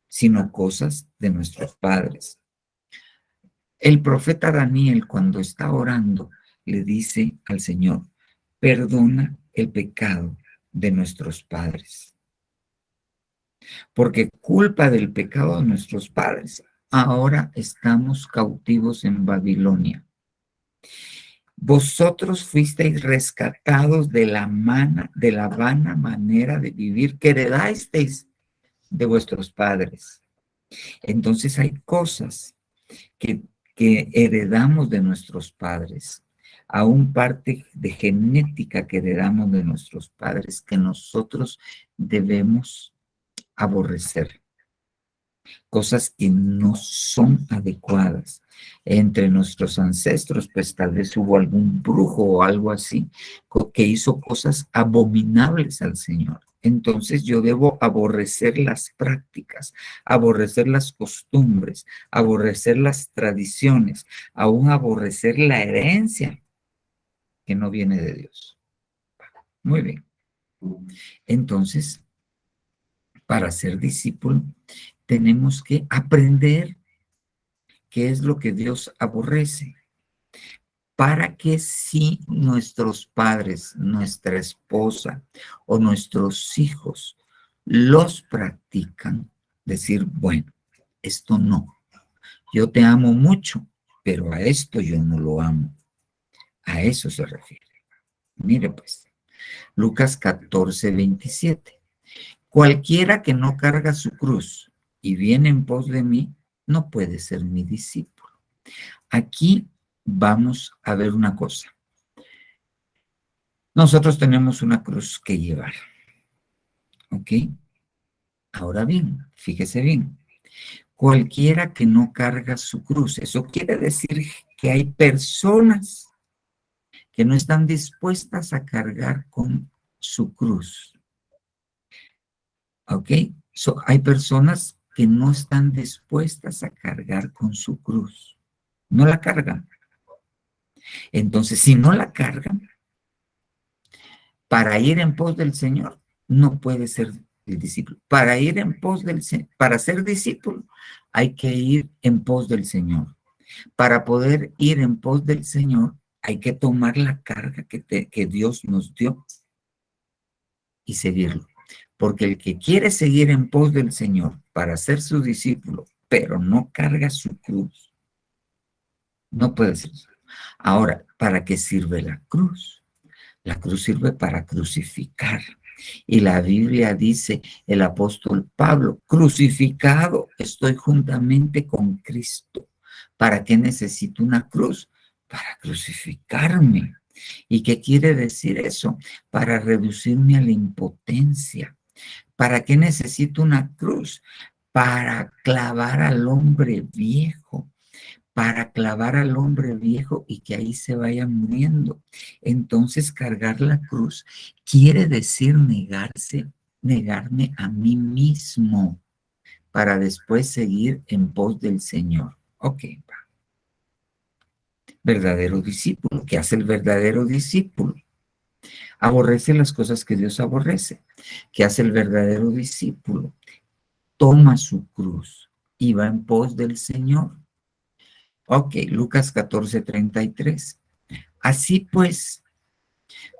sino cosas de nuestros padres. El profeta Daniel, cuando está orando, le dice al Señor, perdona el pecado de nuestros padres. Porque culpa del pecado de nuestros padres, ahora estamos cautivos en Babilonia. Vosotros fuisteis rescatados de la vana manera de vivir que heredasteis de vuestros padres. Entonces hay cosas que heredamos de nuestros padres, aún parte de genética que heredamos de nuestros padres que nosotros debemos aborrecer. Cosas que no son adecuadas. Entre nuestros ancestros, pues tal vez hubo algún brujo o algo así que hizo cosas abominables al Señor. Entonces yo debo aborrecer las prácticas, aborrecer las costumbres, aborrecer las tradiciones, aún aborrecer la herencia que no viene de Dios. Muy bien. Entonces, para ser discípulo, tenemos que aprender qué es lo que Dios aborrece, para que si nuestros padres, nuestra esposa o nuestros hijos los practican, decir, bueno, esto no, yo te amo mucho, pero a esto yo no lo amo. A eso se refiere. Mire pues, Lucas 14:27. Cualquiera que no carga su cruz y viene en pos de mí, no puede ser mi discípulo. Aquí vamos a ver una cosa. Nosotros tenemos una cruz que llevar. ¿Ok? Ahora bien, fíjese bien. Cualquiera que no carga su cruz, eso quiere decir que hay personas que no están dispuestas a cargar con su cruz. ¿Ok? Hay personas que no están dispuestas a cargar con su cruz. No la cargan. Entonces, si no la cargan, para ir en pos del Señor, no puede ser el discípulo. Para ir en pos del Señor, para ser discípulo, hay que ir en pos del Señor. Para poder ir en pos del Señor, hay que tomar la carga que Dios nos dio y seguirlo. Porque el que quiere seguir en pos del Señor para ser su discípulo, pero no carga su cruz, no puede ser. Ahora, ¿para qué sirve la cruz? La cruz sirve para crucificar. Y la Biblia dice, el apóstol Pablo, crucificado estoy juntamente con Cristo. ¿Para qué necesito una cruz? Para crucificarme. ¿Y qué quiere decir eso? Para reducirme a la impotencia. ¿Para qué necesito una cruz? Para clavar al hombre viejo, para clavar al hombre viejo y que ahí se vaya muriendo. Entonces, cargar la cruz quiere decir negarme a mí mismo para después seguir en pos del Señor. Ok, va. Verdadero discípulo. ¿Qué hace el verdadero discípulo? Aborrece las cosas que Dios aborrece. ¿Qué hace el verdadero discípulo? Toma su cruz y va en pos del Señor. Ok, Lucas 14:33. Así pues,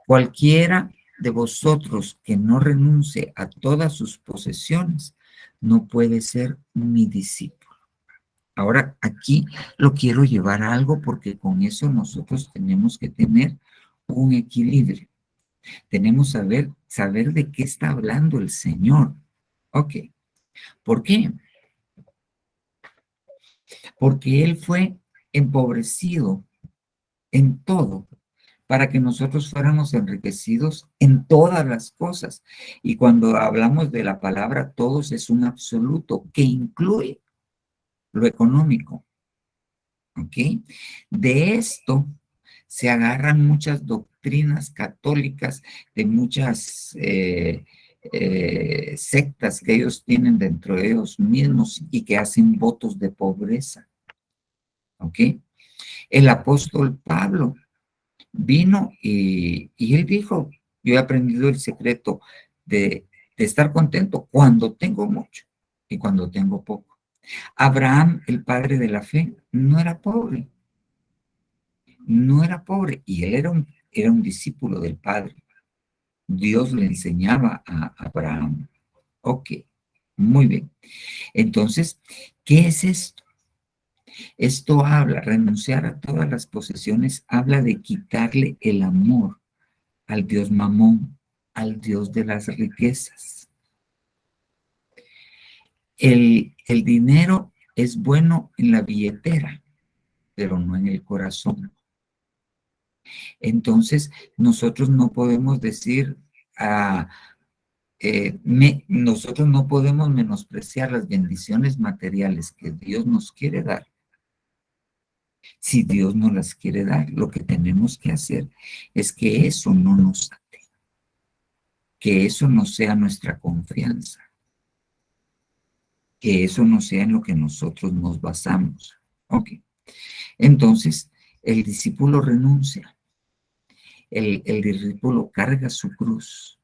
cualquiera de vosotros que no renuncie a todas sus posesiones no puede ser mi discípulo. Ahora, aquí lo quiero llevar a algo porque con eso nosotros tenemos que tener un equilibrio. Tenemos que saber de qué está hablando el Señor. Ok, ¿por qué? Porque Él fue empobrecido en todo para que nosotros fuéramos enriquecidos en todas las cosas. Y cuando hablamos de la palabra todos es un absoluto que incluye lo económico. ¿Ok? De esto se agarran muchas doctrinas católicas de muchas sectas que ellos tienen dentro de ellos mismos y que hacen votos de pobreza. ¿Ok? El apóstol Pablo vino y él dijo, yo he aprendido el secreto de estar contento cuando tengo mucho y cuando tengo poco. Abraham, el padre de la fe, no era pobre, no era pobre y él era un discípulo del Padre. Dios le enseñaba a Abraham. Ok, muy bien. Entonces, ¿qué es esto? Esto habla, renunciar a todas las posesiones, habla de quitarle el amor al Dios Mamón, al Dios de las riquezas. El dinero es bueno en la billetera, pero no en el corazón. Entonces, nosotros no podemos decir, nosotros no podemos menospreciar las bendiciones materiales que Dios nos quiere dar. Si Dios no las quiere dar, lo que tenemos que hacer es que eso no nos ate, que eso no sea nuestra confianza, que eso no sea en lo que nosotros nos basamos. Ok. Entonces, el discípulo renuncia, el discípulo carga su cruz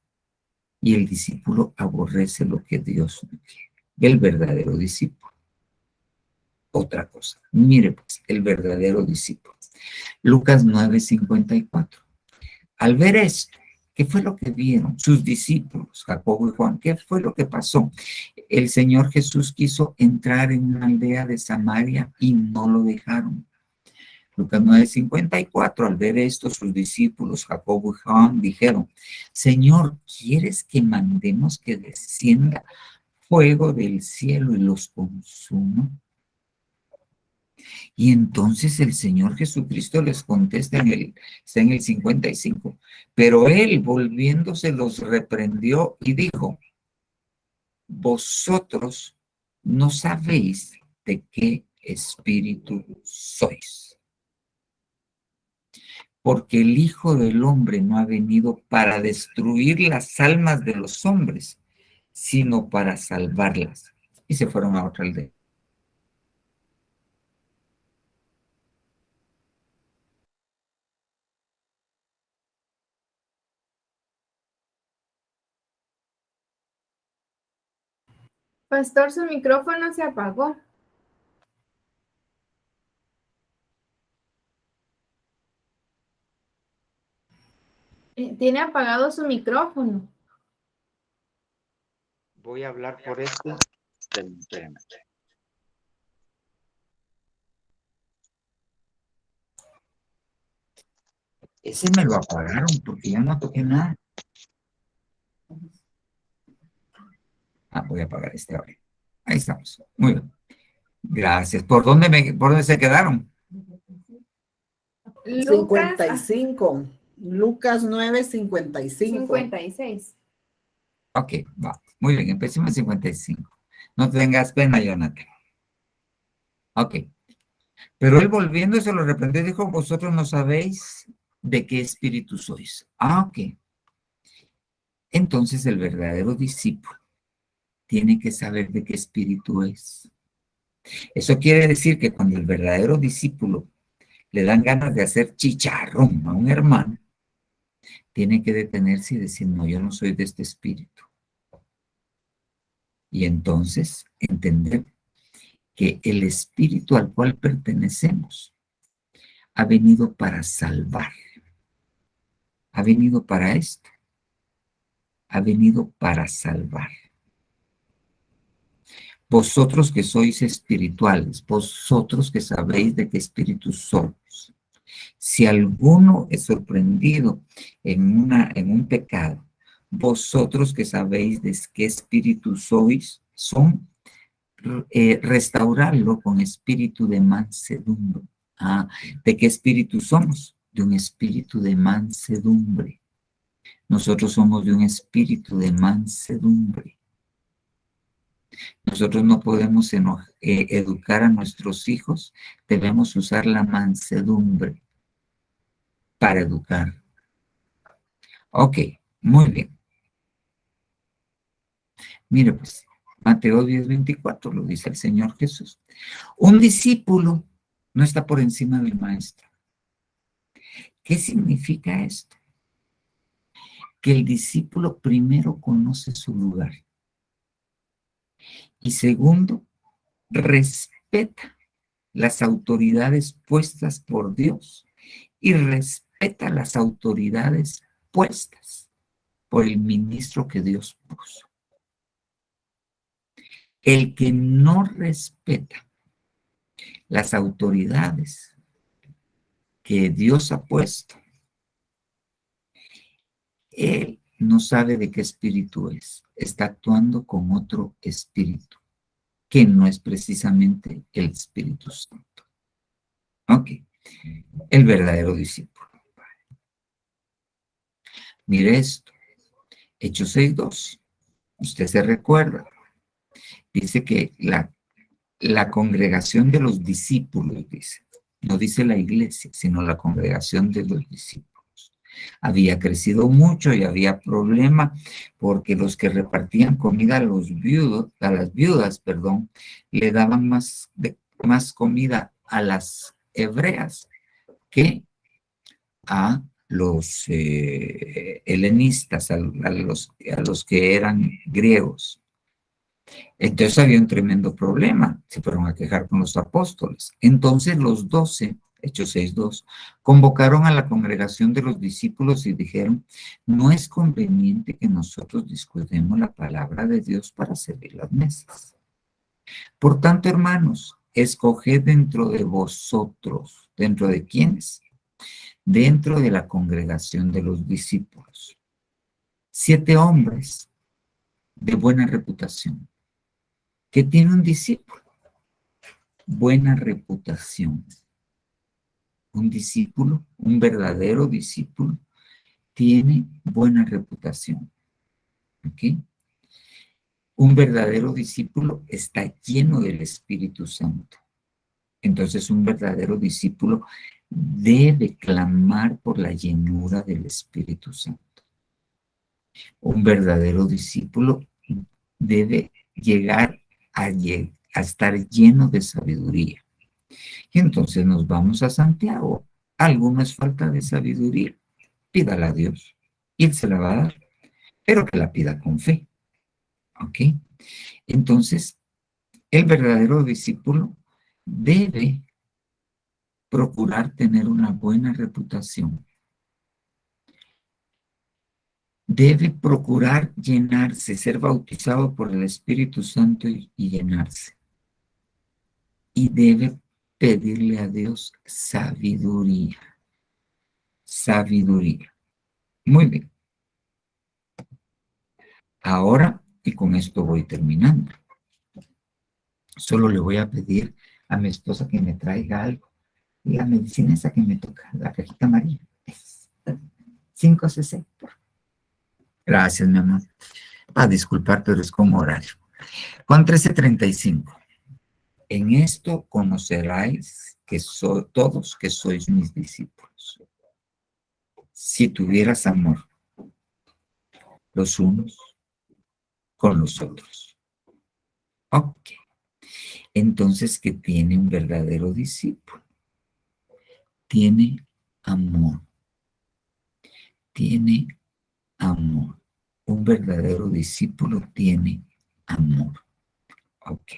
y el discípulo aborrece lo que Dios no quiere. El verdadero discípulo. Otra cosa. Mire, pues, el verdadero discípulo. Lucas 9:54. Al ver esto, ¿qué fue lo que vieron sus discípulos, Jacobo y Juan? ¿Qué fue lo que pasó? El Señor Jesús quiso entrar en una aldea de Samaria y no lo dejaron. Lucas 9:54, al ver esto, sus discípulos, Jacobo y Juan, dijeron, Señor, ¿quieres que mandemos que descienda fuego del cielo y los consuma? Y entonces el Señor Jesucristo les contesta está en el 55, pero él volviéndose los reprendió y dijo, vosotros no sabéis de qué espíritu sois. porque el Hijo del Hombre no ha venido para destruir las almas de los hombres, sino para salvarlas. Y se fueron a otra aldea. Pastor, su micrófono se apagó. Tiene apagado su micrófono. Voy a hablar por esto. Espérame. Ese me lo apagaron porque yo no toqué nada. Voy a apagar este ahora. Ahí estamos. Muy bien. Gracias. ¿Por dónde se quedaron? Lucas 55. Lucas 9, 55. 56. Ok, va. Muy bien, empecemos en 55. No tengas pena, Jonathan. Ok. Pero él volviéndose lo reprendió y dijo, vosotros no sabéis de qué espíritu sois. Ok. Entonces el verdadero discípulo tiene que saber de qué espíritu es. Eso quiere decir que cuando el verdadero discípulo le dan ganas de hacer chicharrón a un hermano, tiene que detenerse y decir, no, yo no soy de este espíritu. Y entonces entender que el espíritu al cual pertenecemos ha venido para salvar, ha venido para esto, ha venido para salvar. Vosotros que sois espirituales, vosotros que sabéis de qué espíritu sois. Si alguno es sorprendido en un pecado, vosotros que sabéis de qué espíritu sois, restaurarlo con espíritu de mansedumbre. ¿De qué espíritu somos? De un espíritu de mansedumbre. Nosotros somos de un espíritu de mansedumbre. Nosotros no podemos educar a nuestros hijos, debemos usar la mansedumbre para educar. Ok, muy bien. Mire pues, Mateo 10:24 lo dice el Señor Jesús. Un discípulo no está por encima del maestro. ¿Qué significa esto? Que el discípulo primero conoce su lugar y segundo, respeta las autoridades puestas por Dios y respeta las autoridades puestas por el ministro que Dios puso. El que no respeta las autoridades que Dios ha puesto, él no sabe de qué espíritu es. Está actuando con otro espíritu, que no es precisamente el Espíritu Santo. Ok, el verdadero discípulo. Mire esto, Hechos 6:2. Usted se recuerda. Dice que la congregación de los discípulos, dice, no dice la iglesia, sino la congregación de los discípulos. Había crecido mucho y había problema porque los que repartían comida a las viudas, le daban más comida a las hebreas que a los helenistas, a los que eran griegos. Entonces había un tremendo problema, se fueron a quejar con los apóstoles. Entonces los 12, Hechos 6:2, convocaron a la congregación de los discípulos y dijeron, no es conveniente que nosotros discutamos la palabra de Dios para servir las mesas. Por tanto, hermanos, escoged dentro de vosotros, ¿dentro de quiénes? Dentro de la congregación de los discípulos, 7 hombres de buena reputación. ¿Qué tiene un discípulo? Buena reputación. Un discípulo, un verdadero discípulo, tiene buena reputación. ¿Ok? Un verdadero discípulo está lleno del Espíritu Santo. Entonces, un verdadero discípulo debe clamar por la llenura del Espíritu Santo. Un verdadero discípulo debe llegar a estar lleno de sabiduría. Y entonces nos vamos a Santiago. Alguno es falta de sabiduría. Pídala a Dios. Y Él se la va a dar, pero que la pida con fe. ¿Ok? Entonces, el verdadero discípulo debe procurar tener una buena reputación. Debe procurar llenarse, ser bautizado por el Espíritu Santo y llenarse. Y debe pedirle a Dios sabiduría. Sabiduría. Muy bien. Ahora, y con esto voy terminando, solo le voy a pedir a mi esposa que me traiga algo. La medicina esa que me toca, la cajita amarilla. 5cc. Gracias, mi amor. A disculpar, pero es como horario. Juan 13:35. En esto conoceráis que todos que sois mis discípulos. Si tuvieras amor los unos con los otros. Ok. Entonces, ¿qué tiene un verdadero discípulo? Tiene amor. Tiene amor. Un verdadero discípulo tiene amor. Ok.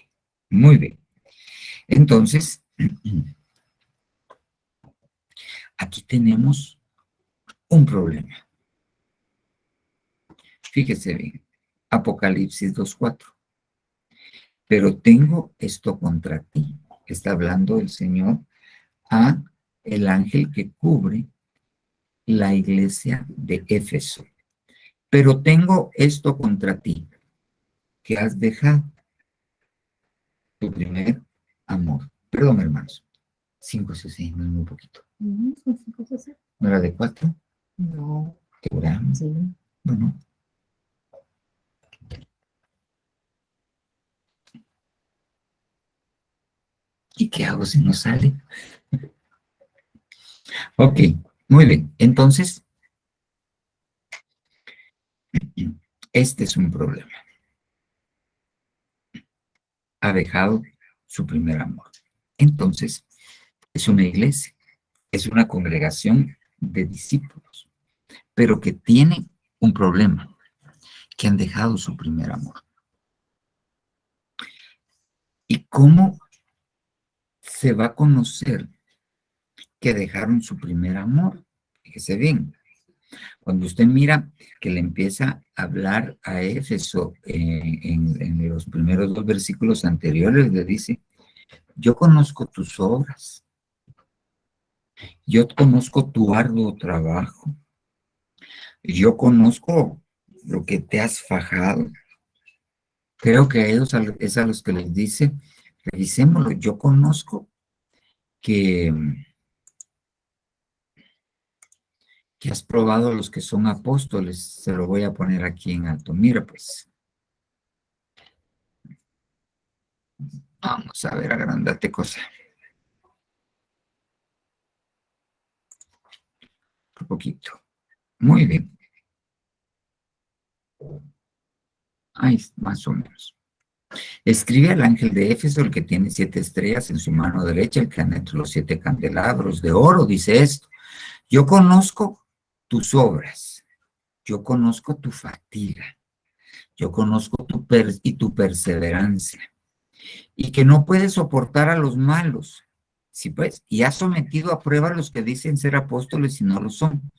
Muy bien. Entonces, aquí tenemos un problema. Fíjese bien. Apocalipsis 2:4. Pero tengo esto contra ti. Está hablando el Señor a el ángel que cubre la iglesia de Éfeso. Pero tengo esto contra ti, que has dejado tu primer amor. Perdón, hermanos. 5cc, no es muy poquito. Son 5cc. ¿No era de 4? No. ¿Segura? Sí. Bueno. ¿Y qué hago si no sale? Ok, muy bien. Entonces, este es un problema. Ha dejado su primer amor. Entonces, es una iglesia, es una congregación de discípulos, pero que tiene un problema, que han dejado su primer amor. ¿Y cómo se va a conocer que dejaron su primer amor? Fíjese bien, cuando usted mira que le empieza a hablar a Éfeso en los primeros 2 versículos anteriores, le dice, yo conozco tus obras, yo conozco tu arduo trabajo, yo conozco lo que te has fajado. Creo que a ellos es a los que les dice, revisémoslo, yo conozco que has probado a los que son apóstoles, se lo voy a poner aquí en alto. Mira, pues. Vamos a ver, agrandate cosa. Un poquito. Muy bien. Ahí, más o menos. Escribe al ángel de Éfeso, el que tiene 7 estrellas en su mano derecha, el que anda entre los 7 candelabros de oro, dice esto. Yo conozco tus obras. Yo conozco tu fatiga. Yo conozco tu perseverancia. Y que no puedes soportar a los malos. Sí, pues, y has sometido a prueba a los que dicen ser apóstoles y no lo son.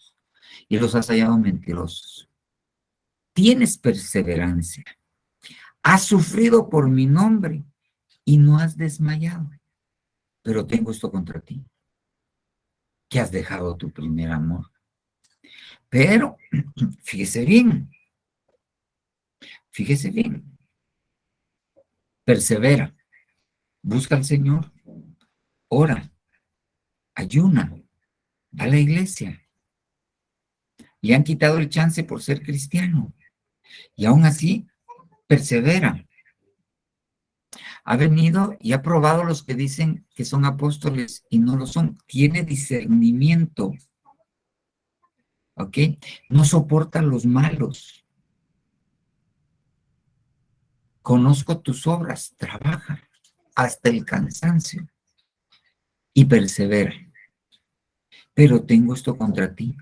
Y los has hallado mentirosos. Tienes perseverancia. Has sufrido por mi nombre y no has desmayado. Pero tengo esto contra ti, que has dejado tu primer amor. Pero, fíjese bien, persevera, busca al Señor, ora, ayuna, va a la iglesia. Le han quitado el chance por ser cristiano. Y aún así, persevera. Ha venido y ha probado los que dicen que son apóstoles y no lo son. Tiene discernimiento, ¿ok? No soporta los malos. Conozco tus obras, trabaja hasta el cansancio y persevera. Pero tengo esto contra ti,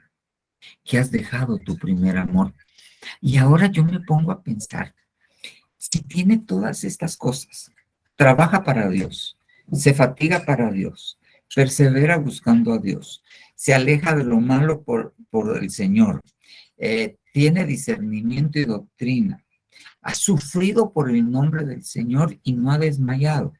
que has dejado tu primer amor. Y ahora yo me pongo a pensar, si tiene todas estas cosas, trabaja para Dios, se fatiga para Dios, persevera buscando a Dios, se aleja de lo malo por el Señor, tiene discernimiento y doctrina, ha sufrido por el nombre del Señor y no ha desmayado.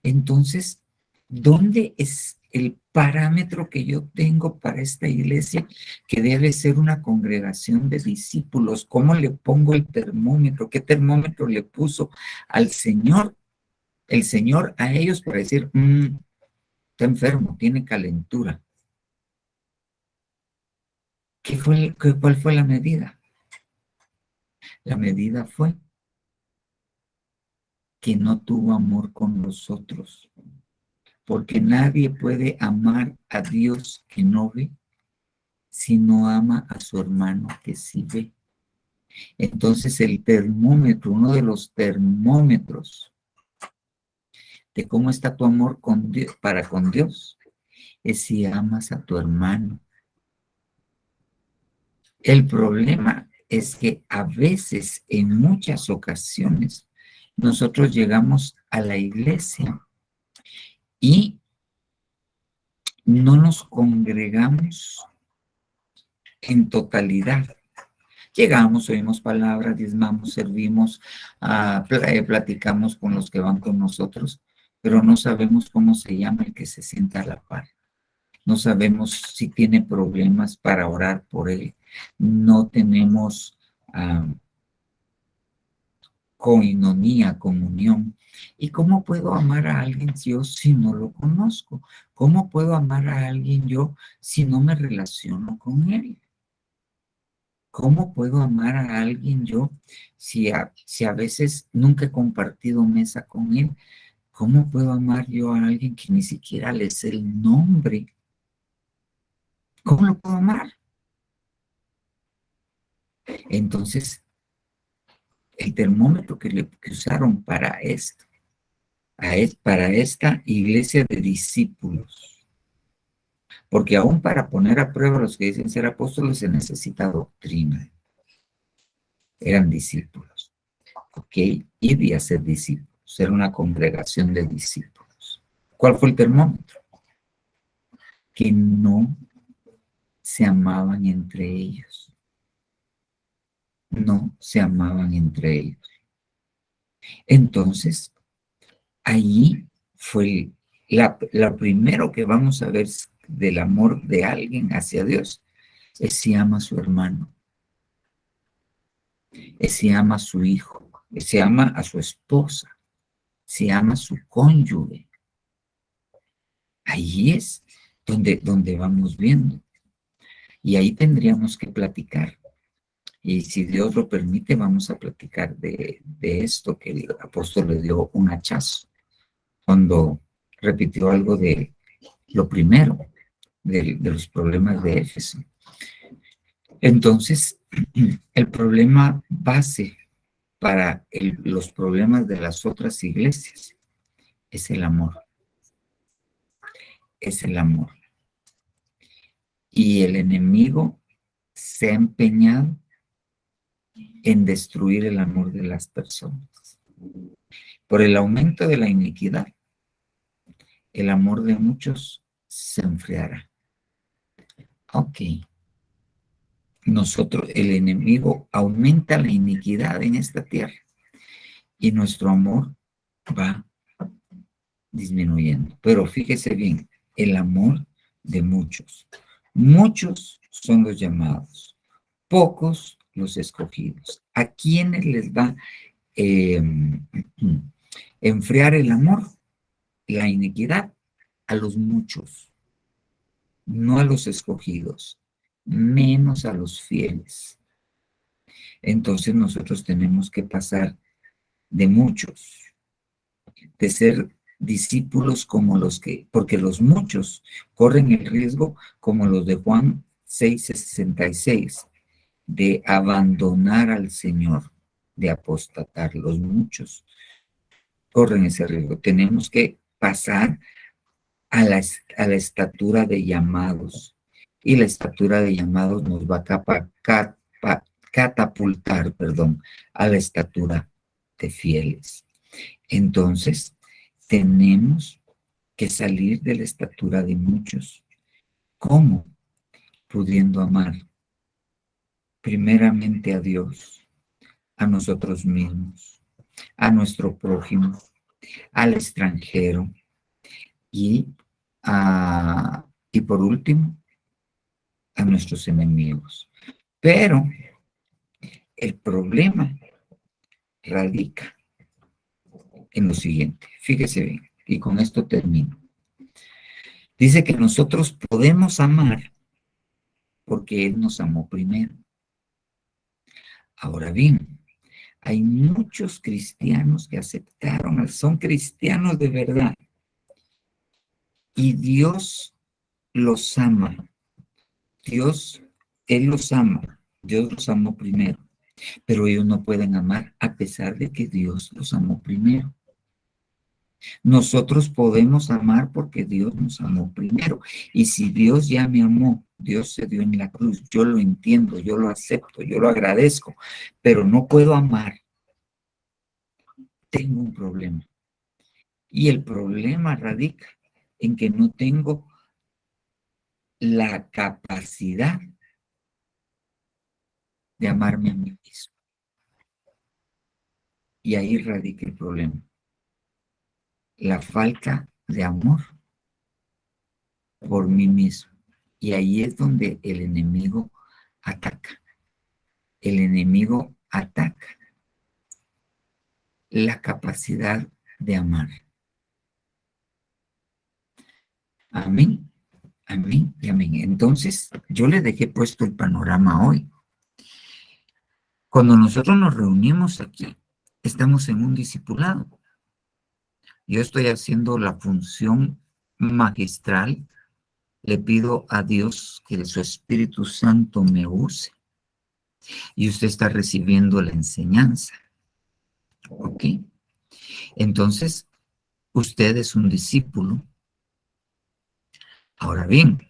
Entonces, ¿dónde es el parámetro que yo tengo para esta iglesia que debe ser una congregación de discípulos? ¿Cómo le pongo el termómetro? ¿Qué termómetro le puso al Señor? El Señor a ellos para decir, está enfermo, tiene calentura. ¿Cuál fue la medida? La medida fue que no tuvo amor con los otros, porque nadie puede amar a Dios que no ve si no ama a su hermano que sí ve. Entonces el termómetro, uno de los termómetros de cómo está tu amor con Dios, para con Dios, es si amas a tu hermano. El problema es que a veces, en muchas ocasiones, nosotros llegamos a la iglesia y no nos congregamos en totalidad. Llegamos, oímos palabras, diezmamos, servimos, platicamos con los que van con nosotros, pero no sabemos cómo se llama el que se sienta a la par. No sabemos si tiene problemas para orar por él. No tenemos coinonía, comunión. ¿Y cómo puedo amar a alguien yo si no lo conozco? ¿Cómo puedo amar a alguien yo si no me relaciono con él? ¿Cómo puedo amar a alguien yo si a veces nunca he compartido mesa con él? ¿Cómo puedo amar yo a alguien que ni siquiera le sé el nombre? ¿Cómo lo puedo amar? Entonces, el termómetro que usaron para esto, para esta iglesia de discípulos, porque aún para poner a prueba a los que dicen ser apóstoles se necesita doctrina. Eran discípulos, ¿ok? Y de ser discípulos, ser una congregación de discípulos. ¿Cuál fue el termómetro? Que no se amaban entre ellos. No se amaban entre ellos. Entonces, allí fue lo primero que vamos a ver del amor de alguien hacia Dios, es si ama a su hermano, es si ama a su hijo, es si ama a su esposa, si ama a su cónyuge. Ahí es donde vamos viendo. Y ahí tendríamos que platicar. Y si Dios lo permite, vamos a platicar de esto que el apóstol le dio un hachazo cuando repitió algo de lo primero, de los problemas de Éfeso. Entonces, el problema base para los problemas de las otras iglesias es el amor. Es el amor. Y el enemigo se ha empeñado en destruir el amor de las personas. Por el aumento de la iniquidad, el amor de muchos se enfriará. Ok. El enemigo aumenta la iniquidad en esta tierra y nuestro amor va disminuyendo. Pero fíjese bien, el amor de muchos. Muchos son los llamados, pocos los escogidos. ¿A quiénes les va enfriar el amor? La iniquidad, a los muchos, no a los escogidos, menos a los fieles. Entonces nosotros tenemos que pasar de muchos de ser discípulos como los que, porque los muchos corren el riesgo como los de Juan 6:66, de abandonar al Señor, de apostatar. Los muchos corren ese riesgo. Tenemos que pasar a la estatura de llamados, y la estatura de llamados nos va a catapultar, a la estatura de fieles. Entonces, tenemos que salir de la estatura de muchos. ¿Cómo? Pudiendo amar primeramente a Dios, a nosotros mismos, a nuestro prójimo, al extranjero y por último, a nuestros enemigos. Pero el problema radica en lo siguiente. Fíjese bien, y con esto termino. Dice que nosotros podemos amar porque Él nos amó primero. Ahora bien, hay muchos cristianos que aceptaron, son cristianos de verdad, y Dios los ama. Él los ama. Dios los amó primero, pero ellos no pueden amar a pesar de que Dios los amó primero. Nosotros podemos amar porque Dios nos amó primero. Y si Dios ya me amó, Dios se dio en la cruz, yo lo entiendo, yo lo acepto, yo lo agradezco, pero no puedo amar. Tengo un problema. Y el problema radica en que no tengo la capacidad de amarme a mí mismo. Y ahí radica el problema. La falta de amor por mí mismo. Y ahí es donde el enemigo ataca. El enemigo ataca la capacidad de amar. Amén, amén y amén. Entonces, yo le dejé puesto el panorama hoy. Cuando nosotros nos reunimos aquí, estamos en un discipulado. Yo estoy haciendo la función magistral. Le pido a Dios que su Espíritu Santo me use. Y usted está recibiendo la enseñanza. ¿Ok? Entonces, usted es un discípulo. Ahora bien,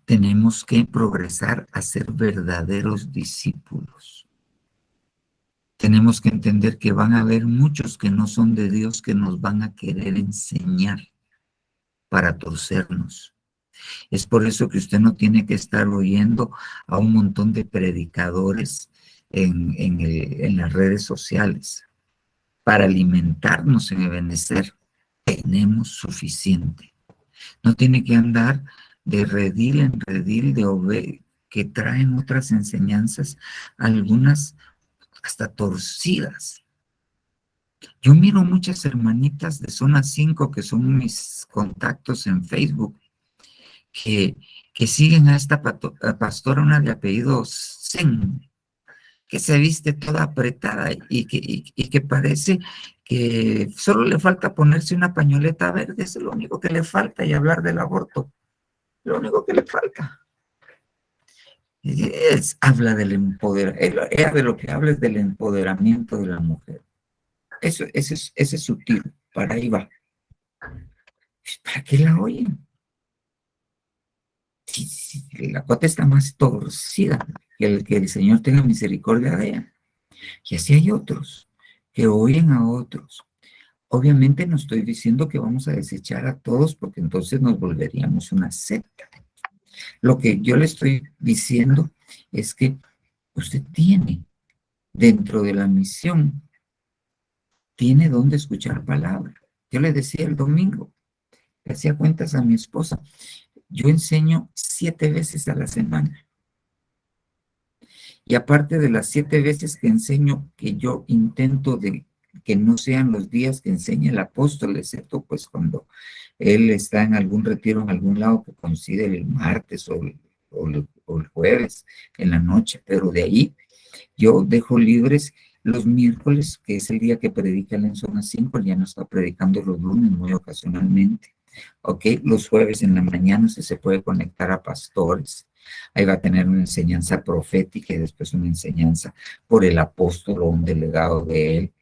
tenemos que progresar a ser verdaderos discípulos. Tenemos que entender que van a haber muchos que no son de Dios que nos van a querer enseñar para torcernos. Es por eso que usted no tiene que estar oyendo a un montón de predicadores en las redes sociales. Para alimentarnos en Ebenezer tenemos suficiente. No tiene que andar de redil en redil que traen otras enseñanzas, algunas hasta torcidas. Yo miro muchas hermanitas de Zona 5 que son mis contactos en Facebook, que siguen a esta pastora, una de apellido Sen, que se viste toda apretada y que parece que solo le falta ponerse una pañoleta verde. Es lo único que le falta, y hablar del aborto. Lo único que le falta. Habla del empoderamiento. Ella de lo que habla es del empoderamiento de la mujer. Ese es su tiro. Para ahí va. ¿Para qué la oyen? Si la cuota está más torcida, que el Señor tenga misericordia de ella. Y así hay otros que oyen a otros. Obviamente no estoy diciendo que vamos a desechar a todos, porque entonces nos volveríamos una secta. Lo que yo le estoy diciendo es que usted tiene, dentro de la misión, tiene donde escuchar palabra. Yo le decía el domingo, le hacía cuentas a mi esposa, yo enseño 7 veces a la semana. Y aparte de las 7 veces que enseño, que yo intento de que no sean los días que enseña el apóstol, excepto pues cuando él está en algún retiro en algún lado que coincide el martes o el jueves en la noche, pero de ahí yo dejo libres Los miércoles, que es el día que predica él en zona 5, ya no está predicando los lunes muy ocasionalmente. ¿Ok? Los jueves en la mañana se puede conectar a pastores. Ahí va a tener una enseñanza profética y después una enseñanza por el apóstol o un delegado de él.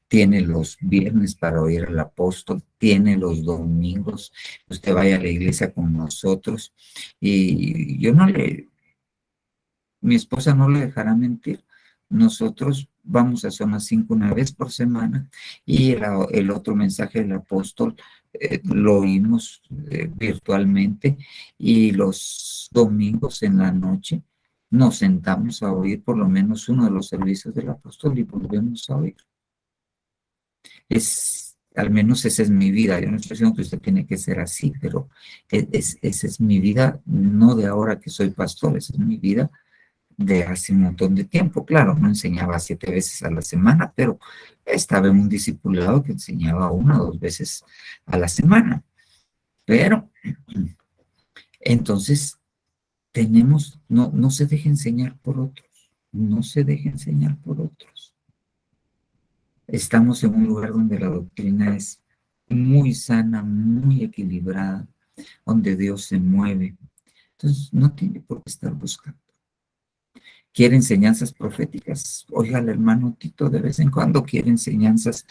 Tiene los viernes para oír al apóstol, tiene los domingos. Usted vaya a la iglesia con nosotros. Y yo no le, mi esposa no le dejará mentir. Nosotros vamos a zona 5 una vez por semana y el otro mensaje del apóstol lo oímos virtualmente, y los domingos en la noche nos sentamos a oír por lo menos uno de los servicios del apóstol y volvemos a oír. Al menos esa es mi vida. Yo no estoy diciendo que usted tiene que ser así, pero esa es mi vida, no de ahora que soy pastor, esa es mi vida de hace un montón de tiempo. Claro, no enseñaba 7 veces a la semana, pero estaba en un discipulado que enseñaba 1 o 2 veces a la semana. Pero, entonces, no se deje enseñar por otros, no se deje enseñar por otros. Estamos en un lugar donde la doctrina es muy sana, muy equilibrada, donde Dios se mueve. Entonces, no tiene por qué estar buscando. ¿Quiere enseñanzas proféticas? Oiga, al hermano Tito de vez en cuando quiere enseñanzas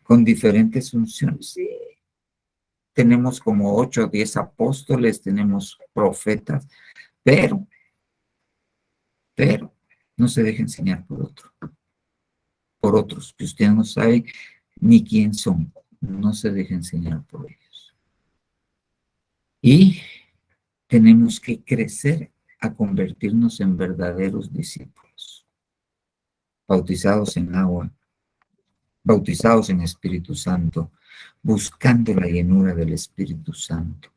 con diferentes funciones. Sí. Tenemos como 8 o 10 apóstoles, tenemos profetas, pero no se deje enseñar por otros, que usted no sabe ni quién son. No se deje enseñar por ellos. Y tenemos que crecer a convertirnos en verdaderos discípulos, bautizados en agua, bautizados en Espíritu Santo, buscando la llenura del Espíritu Santo,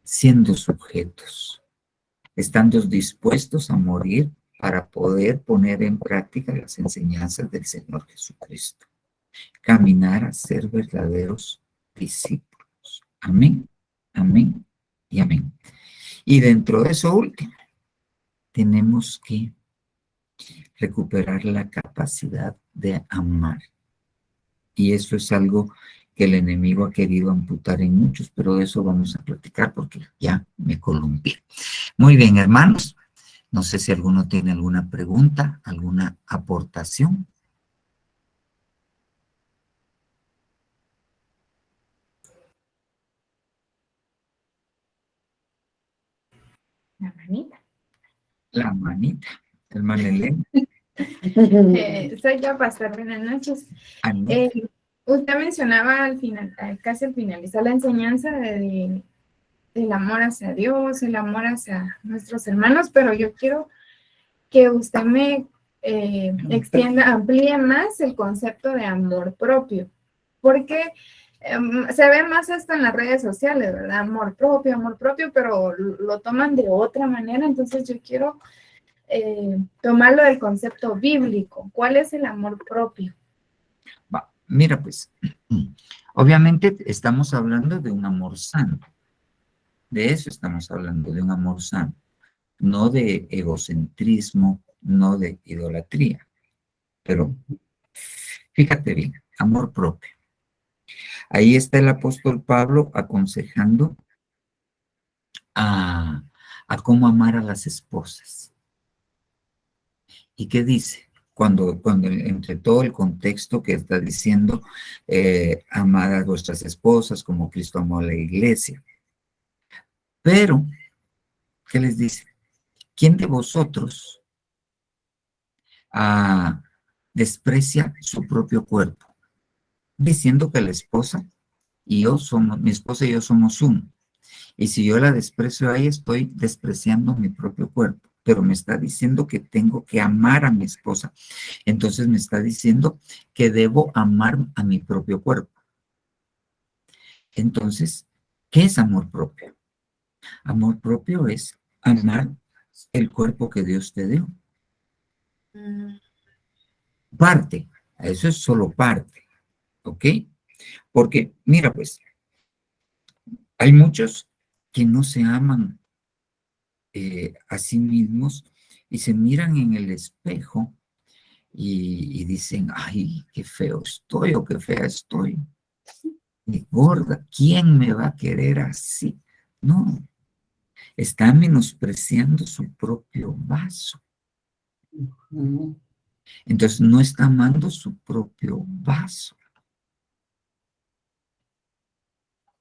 siendo sujetos, estando dispuestos a morir para poder poner en práctica las enseñanzas del Señor Jesucristo. Caminar a ser verdaderos discípulos. Amén, amén y amén. Y dentro de eso último, tenemos que recuperar la capacidad de amar. Y eso es algo que el enemigo ha querido amputar en muchos, pero de eso vamos a platicar porque ya me columpié. Muy bien, hermanos. No sé si alguno tiene alguna pregunta, alguna aportación. La manita. La manita, hermana Elena. Soy yo, pastor. Buenas noches. Anita. Usted mencionaba al final, casi al finalizar la enseñanza del amor hacia Dios, el amor hacia nuestros hermanos, pero yo quiero que usted me extienda, amplíe más el concepto de amor propio, porque se ve más esto en las redes sociales, ¿verdad? Amor propio, pero lo toman de otra manera. Entonces yo quiero tomarlo del concepto bíblico. ¿Cuál es el amor propio? Mira, pues, obviamente estamos hablando de un amor sano. De eso estamos hablando, de un amor sano. No de egocentrismo, no de idolatría. Pero fíjate bien, amor propio. Ahí está el apóstol Pablo aconsejando a cómo amar a las esposas. ¿Y qué dice? Cuando entre todo el contexto que está diciendo, amad a vuestras esposas como Cristo amó a la iglesia. Pero, ¿qué les dice? ¿Quién de vosotros desprecia su propio cuerpo? Diciendo que la esposa y yo somos, mi esposa y yo somos uno. Y si yo la desprecio a ella, estoy despreciando mi propio cuerpo. Pero me está diciendo que tengo que amar a mi esposa. Entonces me está diciendo que debo amar a mi propio cuerpo. Entonces, ¿qué es amor propio? Amor propio es amar el cuerpo que Dios te dio. Parte, eso es solo parte, ¿ok? Porque, mira, pues, hay muchos que no se aman a sí mismos y se miran en el espejo y dicen, ay, qué feo estoy o qué fea estoy. Y gorda, ¿quién me va a querer así? No, está menospreciando su propio vaso. Ujú. Entonces no está amando su propio vaso.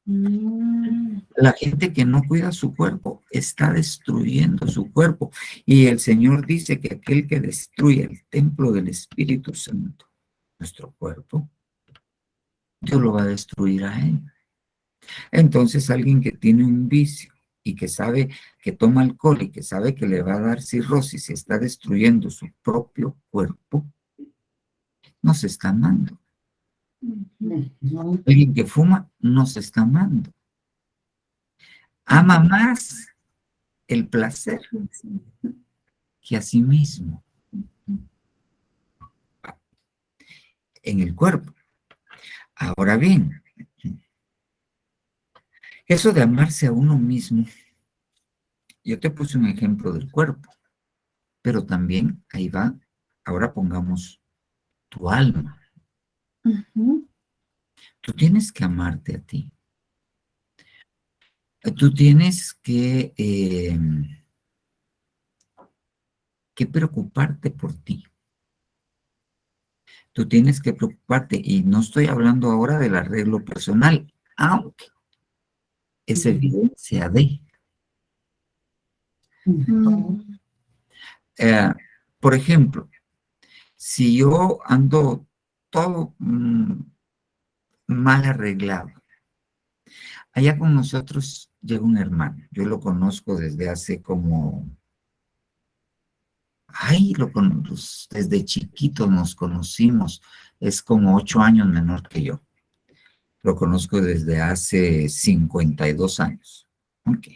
La gente que no cuida su cuerpo está destruyendo su cuerpo. Y el Señor dice que aquel que destruye el templo del Espíritu Santo, nuestro cuerpo, Dios lo va a destruir a él. Entonces alguien que tiene un vicio y que sabe que toma alcohol y que sabe que le va a dar cirrosis y está destruyendo su propio cuerpo, no se está amando. Ujú. Alguien que fuma no se está amando. Ama más el placer que a sí mismo en el cuerpo. Ahora bien, eso de amarse a uno mismo, yo te puse un ejemplo del cuerpo, pero también ahí va, ahora pongamos tu alma. Tú tienes que amarte a ti. Tú tienes que preocuparte por ti. Tú tienes que preocuparte, y no estoy hablando ahora del arreglo personal, aunque es evidencia de. Ujú. Eh, por ejemplo, si yo ando todo mal arreglado, allá con nosotros llega un hermano, yo lo conozco desde hace como, desde chiquitos nos conocimos, es como 8 años menor que yo. Lo conozco desde hace 52 años. Ok.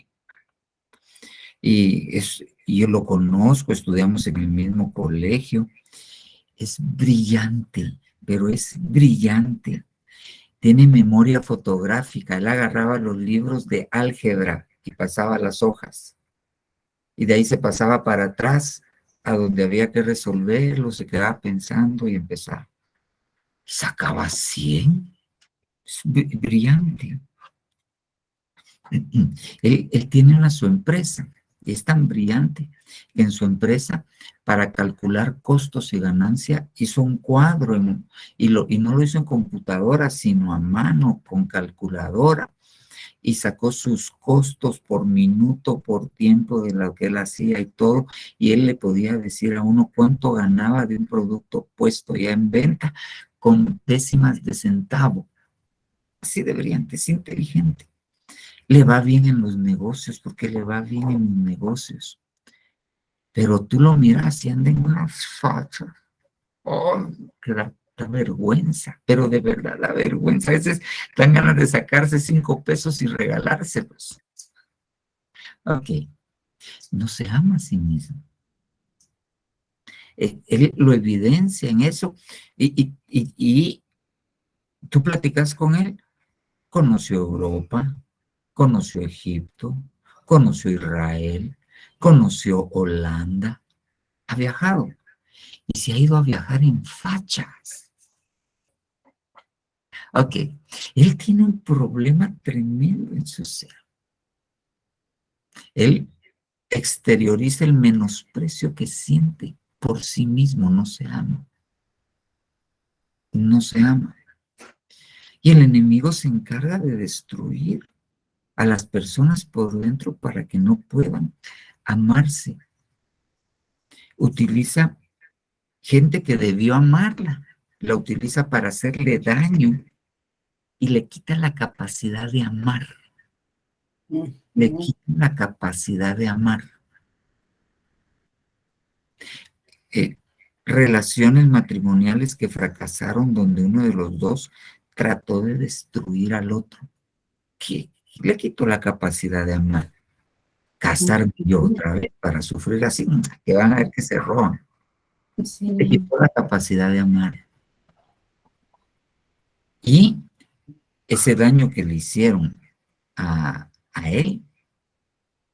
Y yo lo conozco, estudiamos en el mismo colegio. Es brillante, pero es brillante. Tiene memoria fotográfica. Él agarraba los libros de álgebra y pasaba las hojas. Y de ahí se pasaba para atrás a donde había que resolverlo, se quedaba pensando y empezaba. Sacaba 100. Es brillante. Él tiene su empresa y es tan brillante que en su empresa, para calcular costos y ganancia, hizo un cuadro y no lo hizo en computadora, sino a mano, con calculadora, y sacó sus costos por minuto, por tiempo de lo que él hacía y todo, y él le podía decir a uno cuánto ganaba de un producto puesto ya en venta con décimas de centavo. Así de brillante, es inteligente. Le va bien en los negocios, porque le va bien en los negocios. Pero tú lo miras y anda en unas fachas. Oh, que da vergüenza, pero de verdad da vergüenza. A veces dan ganas de sacarse 5 pesos y regalárselos. Ok, no se ama a sí mismo. Él lo evidencia en eso y tú platicas con él. Conoció Europa, conoció Egipto, conoció Israel, conoció Holanda, ha viajado y se ha ido a viajar en fachas. Ok, él tiene un problema tremendo en su ser. Él exterioriza el menosprecio que siente por sí mismo, no se ama. No se ama. Y el enemigo se encarga de destruir a las personas por dentro para que no puedan amarse. Utiliza gente que debió amarla, la utiliza para hacerle daño y le quita la capacidad de amar. Le quita la capacidad de amar. Relaciones matrimoniales que fracasaron donde uno de los dos trató de destruir al otro. ¿Qué? Le quitó la capacidad de amar. Casarme yo otra vez para sufrir así, que van a ver que se roban. Sí. Le quitó la capacidad de amar. Y ese daño que le hicieron a él,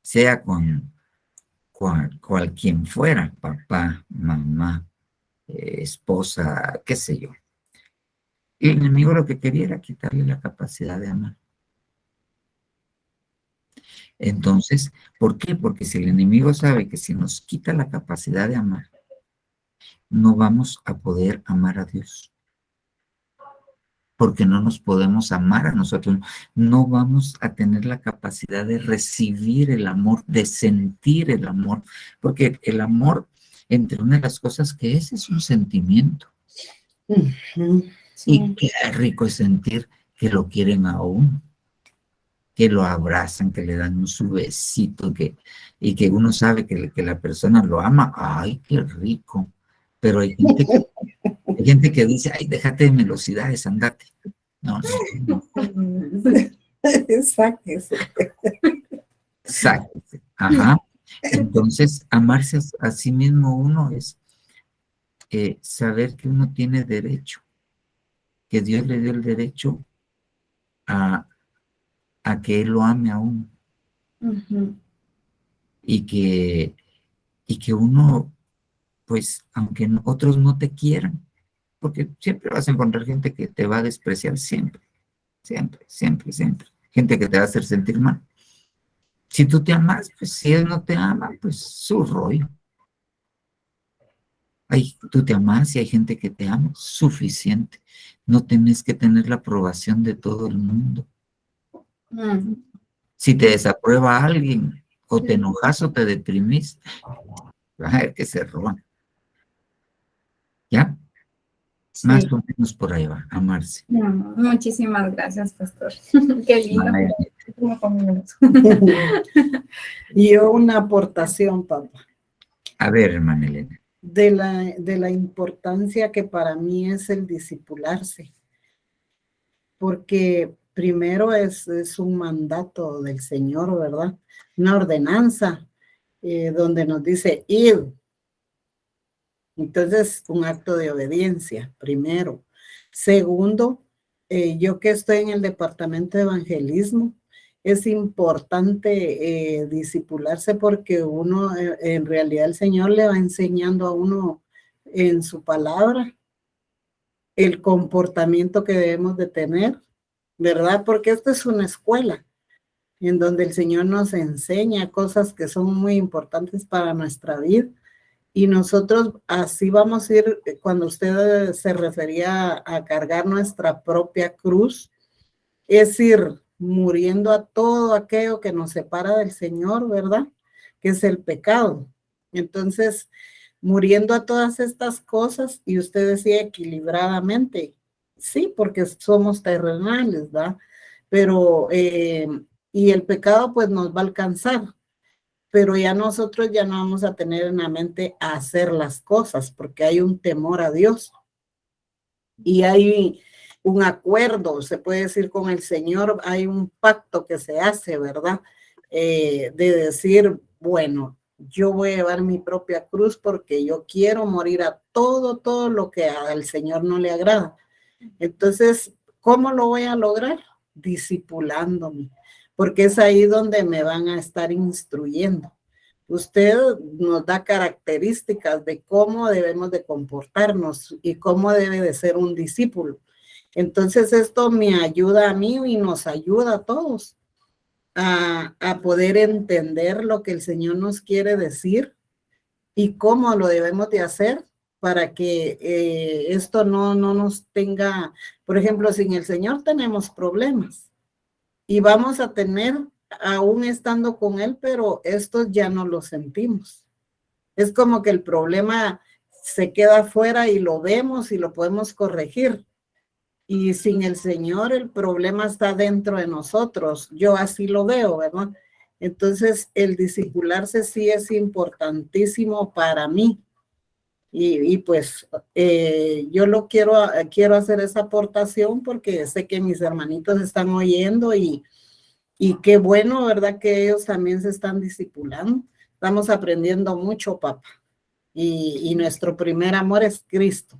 sea con cual quien fuera, papá, mamá, esposa, qué sé yo. Y el enemigo lo que quería era quitarle la capacidad de amar. Entonces, ¿por qué? Porque si el enemigo sabe que si nos quita la capacidad de amar, no vamos a poder amar a Dios. Porque no nos podemos amar a nosotros. No vamos a tener la capacidad de recibir el amor, de sentir el amor. Porque el amor, entre una de las cosas que es un sentimiento. Ujú. Y qué rico es sentir que lo quieren a uno, que lo abrazan, que le dan su besito, y que uno sabe que la persona lo ama. ¡Ay, qué rico! Pero hay gente que dice, ay, déjate de velocidades, andate. No, no, no. Sáquese. Sáquese. Ajá. Entonces, amarse a sí mismo uno es saber que uno tiene derecho, que Dios le dio el derecho a que Él lo ame a uno. Ujú. Y que uno, pues, aunque otros no te quieran, porque siempre vas a encontrar gente que te va a despreciar siempre, siempre, siempre, siempre. Gente que te va a hacer sentir mal. Si tú te amas, pues si él no te ama, pues su rollo. Tú te amas y hay gente que te ama, suficiente. No tenés que tener la aprobación de todo el mundo. Mm. Si te desaprueba alguien, o te enojas o te deprimís, vas a ver que se roban. ¿Ya? Sí. Más o menos por ahí va, amarse. No, muchísimas gracias, pastor. Qué lindo. Vaya. Como conmigo. Y yo una aportación, papá, A ver, hermana Elena. de la importancia que para mí es el discipularse, porque primero es un mandato del Señor, ¿verdad? Una ordenanza donde nos dice id. Entonces, un acto de obediencia, primero. Segundo, yo que estoy en el departamento de evangelismo, es importante discipularse porque uno, en realidad el Señor le va enseñando a uno en su palabra el comportamiento que debemos de tener, ¿verdad? Porque esto es una escuela en donde el Señor nos enseña cosas que son muy importantes para nuestra vida. Y nosotros así vamos a ir, cuando usted se refería a cargar nuestra propia cruz, es ir muriendo a todo aquello que nos separa del Señor, ¿verdad? Que es el pecado. Entonces, muriendo a todas estas cosas, y usted decía equilibradamente, sí, porque somos terrenales, ¿verdad? Pero, y el pecado pues nos va a alcanzar, pero ya nosotros ya no vamos a tener en la mente a hacer las cosas porque hay un temor a Dios y hay un acuerdo, se puede decir, con el Señor, hay un pacto que se hace, ¿verdad? De decir, bueno, yo voy a llevar mi propia cruz porque yo quiero morir a todo lo que al Señor no le agrada. Entonces, ¿cómo lo voy a lograr? Discipulándome, porque es ahí donde me van a estar instruyendo. Usted nos da características de cómo debemos de comportarnos y cómo debe de ser un discípulo. Entonces esto me ayuda a mí y nos ayuda a todos a poder entender lo que el Señor nos quiere decir y cómo lo debemos de hacer para que esto no nos tenga, por ejemplo, sin el Señor tenemos problemas y vamos a tener aún estando con Él, pero estos ya no los sentimos. Es como que el problema se queda afuera y lo vemos y lo podemos corregir. Y sin el Señor el problema está dentro de nosotros. Yo así lo veo, ¿verdad? Entonces el discipularse sí es importantísimo para mí. Y pues yo lo quiero hacer esa aportación porque sé que mis hermanitos están oyendo y qué bueno, ¿verdad? Que ellos también se están discipulando. Estamos aprendiendo mucho, papá. Y nuestro primer amor es Cristo.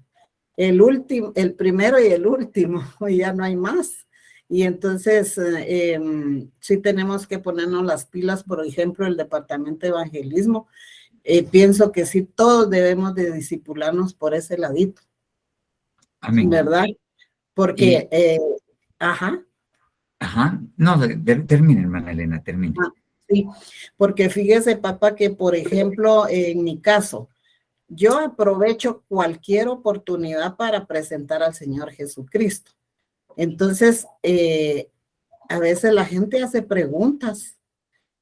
El último, el primero y el último, y ya no hay más. Y entonces sí tenemos que ponernos las pilas, por ejemplo, el departamento de evangelismo, pienso que sí, todos debemos de discipularnos por ese ladito, Amén. ¿verdad? Porque, ajá. Ajá. No, termine, hermana Elena, termine. Sí, porque fíjese, papá, que por ejemplo, en mi caso, yo aprovecho cualquier oportunidad para presentar al Señor Jesucristo. Entonces, a veces la gente hace preguntas,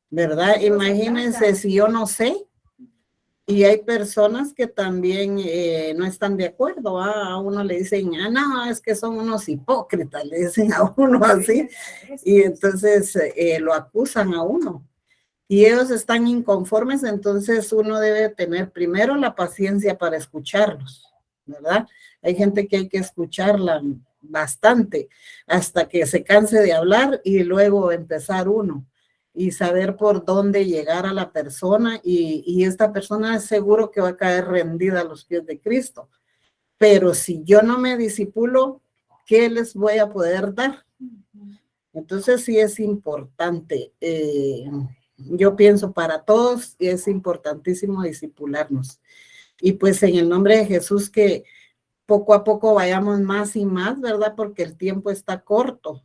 ¿verdad? Imagínense si yo no sé, y hay personas que también no están de acuerdo, ¿va? A uno le dicen, no, es que son unos hipócritas, le dicen a uno así, y entonces lo acusan a uno. Y ellos están inconformes, entonces uno debe tener primero la paciencia para escucharlos, ¿verdad? Hay gente que hay que escucharla bastante hasta que se canse de hablar y luego empezar uno y saber por dónde llegar a la persona y esta persona es seguro que va a caer rendida a los pies de Cristo. Pero si yo no me disipulo, ¿qué les voy a poder dar? Entonces sí es importante. Yo pienso para todos es importantísimo disipularnos. Y pues en el nombre de Jesús que poco a poco vayamos más y más, ¿verdad? Porque el tiempo está corto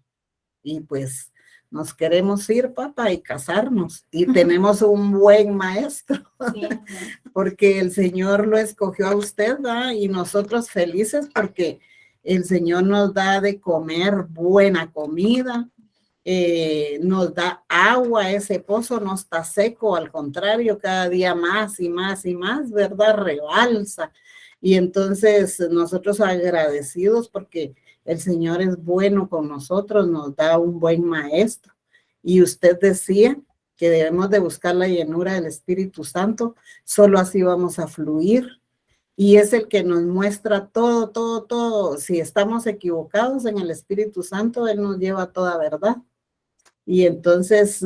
y pues nos queremos ir, papá, y casarnos. Y tenemos un buen maestro, Sí. porque el Señor lo escogió a usted, ¿verdad? Y nosotros felices porque el Señor nos da de comer buena comida, nos da agua, ese pozo no está seco, al contrario, cada día más y más y más, ¿verdad? Rebalsa. Y entonces nosotros agradecidos porque el Señor es bueno con nosotros, nos da un buen maestro. Y usted decía que debemos de buscar la llenura del Espíritu Santo, solo así vamos a fluir. Y es el que nos muestra todo, todo, todo. Si estamos equivocados en el Espíritu Santo, Él nos lleva a toda verdad. Y entonces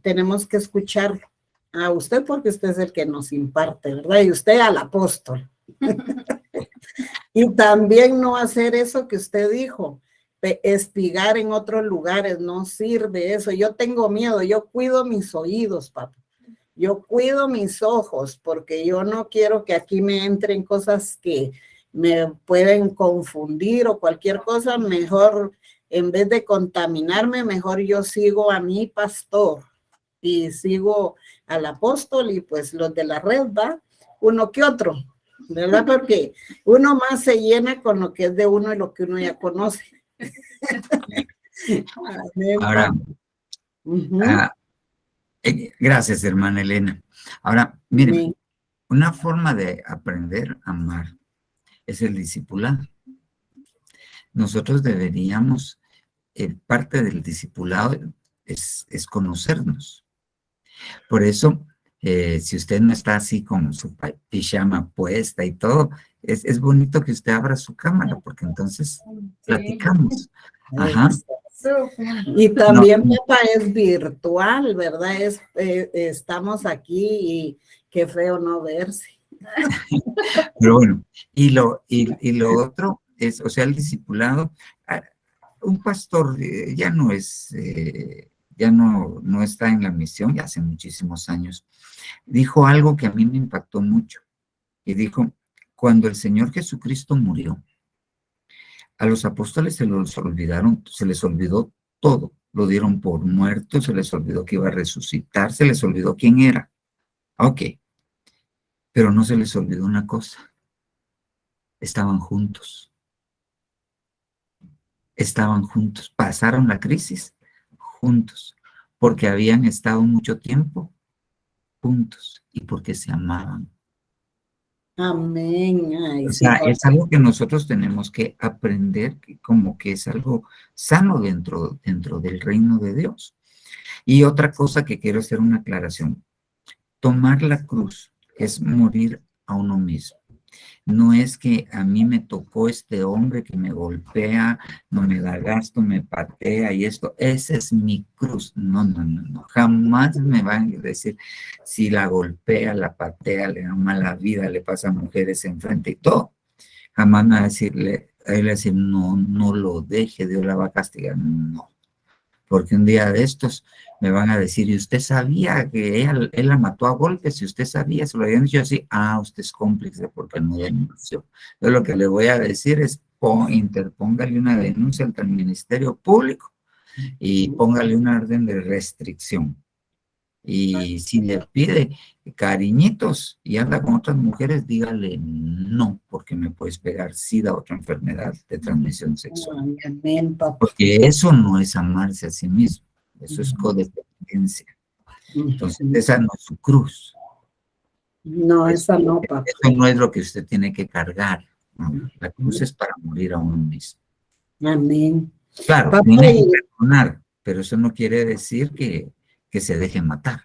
tenemos que escuchar a usted porque usted es el que nos imparte, ¿verdad? Y usted al apóstol. Y también no hacer eso que usted dijo, espigar en otros lugares, no sirve eso. Yo tengo miedo, yo cuido mis oídos, papá. Yo cuido mis ojos porque yo no quiero que aquí me entren cosas que me pueden confundir o cualquier cosa. Mejor, en vez de contaminarme, mejor yo sigo a mi pastor y sigo al apóstol y pues los de la red, ¿va? Uno que otro, ¿verdad? Porque uno más se llena con lo que es de uno y lo que uno ya conoce. Ahora, Uh-huh. gracias, hermana Elena. Ahora, miren, Amén. una forma de aprender a amar es el discipulado. Nosotros deberíamos, parte del discipulado es conocernos. Por eso, si usted no está así con su pijama puesta y todo, es bonito que usted abra su cámara, porque entonces platicamos. Ajá. Y también, No. papá, es virtual, ¿verdad? Estamos aquí y qué feo no verse. Pero bueno, y lo otro es, o sea, el discipulado, un pastor ya no es, ya no está en la misión, ya hace muchísimos años, dijo algo que a mí me impactó mucho, y dijo, cuando el Señor Jesucristo murió, a los apóstoles se les olvidó todo, lo dieron por muerto, se les olvidó que iba a resucitar, se les olvidó quién era. Ok, pero no se les olvidó una cosa, estaban juntos, pasaron la crisis juntos, porque habían estado mucho tiempo juntos y porque se amaban. Amén. Ay, O sí, sea, papá. es algo que nosotros tenemos que aprender, como que es algo sano dentro del reino de Dios. Y otra cosa que quiero hacer una aclaración, tomar la cruz es morir a uno mismo. No es que a mí me tocó este hombre que me golpea, no me da gasto, me patea y esto, esa es mi cruz. No, jamás me van a decir si la golpea, la patea, le da mala vida, le pasa a mujeres enfrente y todo. Jamás me va a decirle, a él decir, no lo deje, Dios la va a castigar. No. porque un día de estos me van a decir, ¿y usted sabía que él la mató a golpes? Si usted sabía, se lo habían dicho así, usted es cómplice porque no denunció. Yo lo que le voy a decir es, interpóngale una denuncia ante el Ministerio Público y póngale una orden de restricción. Y si le pide cariñitos y anda con otras mujeres, dígale no, porque me puedes pegar SIDA, otra enfermedad de transmisión sexual. Amén, papá. Porque eso no es amarse a sí mismo, eso es codependencia. Entonces, esa no es su cruz. No, esa no, papá. Eso no es lo que usted tiene que cargar. ¿No? La cruz es para morir a uno mismo. Amén. Claro, Papá, tiene que perdonar, pero eso no quiere decir que se deje matar.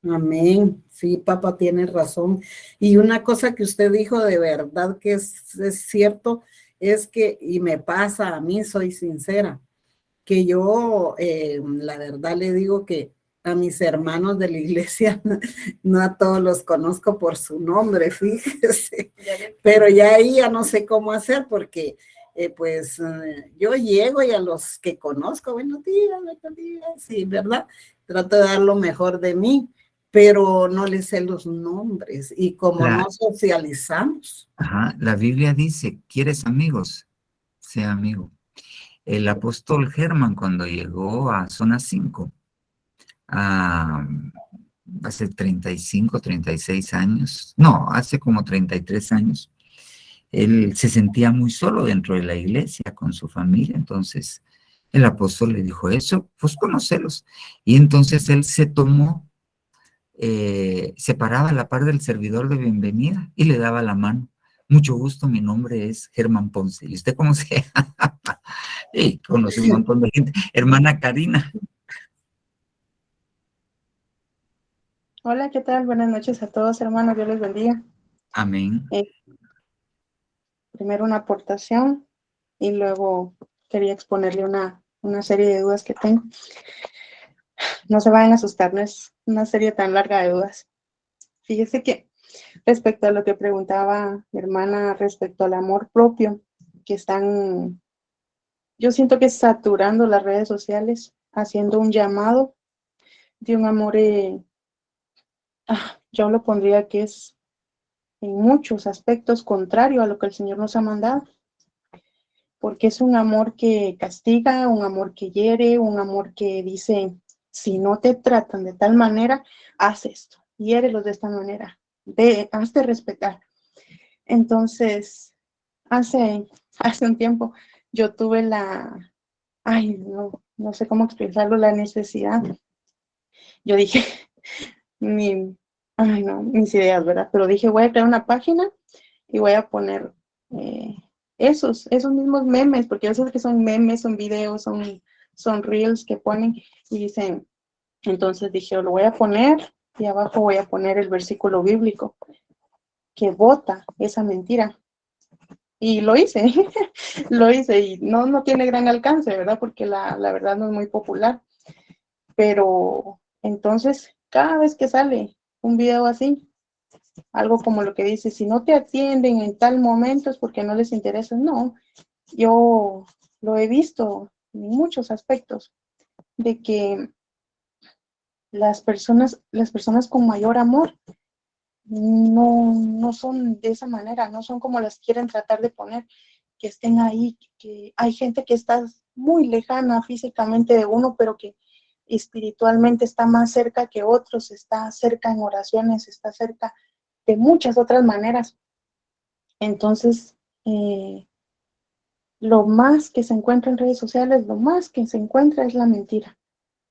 Amén. Sí, papá tiene razón. Y una cosa que usted dijo de verdad que es cierto, es que, y me pasa a mí, soy sincera, que yo, la verdad le digo que a mis hermanos de la iglesia, no a todos los conozco por su nombre, fíjese, pero ya ahí ya no sé cómo hacer porque yo llego y a los que conozco, buenos días, sí, ¿verdad? Trato de dar lo mejor de mí, pero no les sé los nombres y como no socializamos. Ajá, la Biblia dice, ¿quieres amigos? Sea amigo. El apóstol Germán cuando llegó a Zona 5, hace 35, 36 años, no, hace como 33 años, él se sentía muy solo dentro de la iglesia con su familia, entonces el apóstol le dijo eso, pues conocelos. Y entonces él se tomó, se paraba a la par del servidor de bienvenida y le daba la mano. Mucho gusto, mi nombre es Germán Ponce. ¿Y usted cómo se llama? Y conocí un montón de gente. Hermana Karina. Hola, ¿qué tal? Buenas noches a todos, hermanos. Dios les bendiga. Amén. Primero una aportación y luego quería exponerle una serie de dudas que tengo. No se vayan a asustar, no es una serie tan larga de dudas. Fíjese que respecto a lo que preguntaba mi hermana respecto al amor propio, que yo siento que saturando las redes sociales, haciendo un llamado de un amor, yo lo pondría que es en muchos aspectos contrario a lo que el Señor nos ha mandado, porque es un amor que castiga, un amor que hiere, un amor que dice, si no te tratan de tal manera, haz esto, hiérelos de esta manera, hazte respetar. Entonces, hace un tiempo yo tuve no sé cómo expresarlo, la necesidad. Yo dije, mis ideas, ¿verdad? Pero dije, voy a crear una página y voy a poner esos mismos memes, porque esos que son memes, son videos, son reels que ponen y dicen, entonces dije, lo voy a poner y abajo voy a poner el versículo bíblico que bota esa mentira. Y lo hice, lo hice y no tiene gran alcance, ¿verdad? Porque la verdad no es muy popular. Pero entonces, cada vez que sale un video así, algo como lo que dice, si no te atienden en tal momento es porque no les interesa. No, yo lo he visto en muchos aspectos, de que las personas con mayor amor no son de esa manera, no son como las quieren tratar de poner, que estén ahí, que hay gente que está muy lejana físicamente de uno, pero que espiritualmente está más cerca que otros, está cerca en oraciones, está cerca de muchas otras maneras. Entonces, lo más que se encuentra en redes sociales, lo más que se encuentra es la mentira.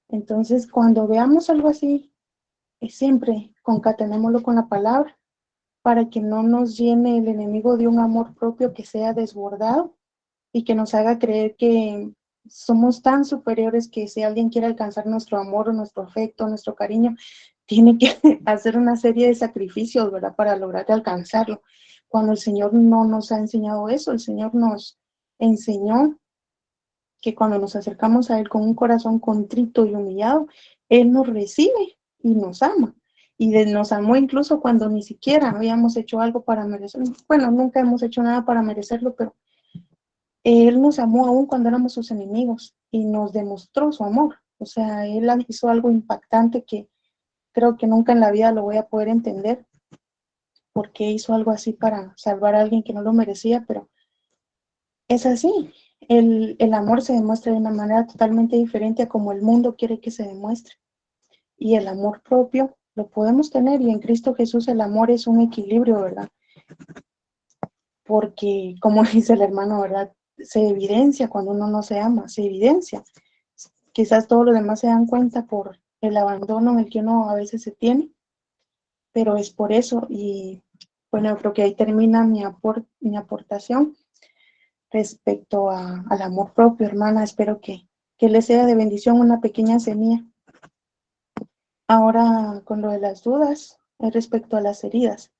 Entonces, cuando veamos algo así, siempre concatenémoslo con la palabra para que no nos llene el enemigo de un amor propio que sea desbordado y que nos haga creer que somos tan superiores que si alguien quiere alcanzar nuestro amor, nuestro afecto, nuestro cariño, tiene que hacer una serie de sacrificios, ¿verdad? Para lograr alcanzarlo. Cuando el Señor no nos ha enseñado eso, el Señor nos enseñó que cuando nos acercamos a Él con un corazón contrito y humillado, Él nos recibe y nos ama. Y nos amó incluso cuando ni siquiera habíamos hecho algo para merecerlo. Bueno, nunca hemos hecho nada para merecerlo, pero Él nos amó aún cuando éramos sus enemigos y nos demostró su amor. O sea, Él hizo algo impactante que creo que nunca en la vida lo voy a poder entender, porque hizo algo así para salvar a alguien que no lo merecía, pero es así. El amor se demuestra de una manera totalmente diferente a como el mundo quiere que se demuestre. Y el amor propio lo podemos tener, y en Cristo Jesús el amor es un equilibrio, ¿verdad? Porque, como dice el hermano, ¿verdad? Se evidencia cuando uno no se ama, se evidencia. Quizás todos los demás se dan cuenta por el abandono en el que uno a veces se tiene, pero es por eso. Y bueno, creo que ahí termina mi aportación respecto al amor propio, hermana. Espero que les sea de bendición una pequeña semilla. Ahora, con lo de las dudas, respecto a las heridas.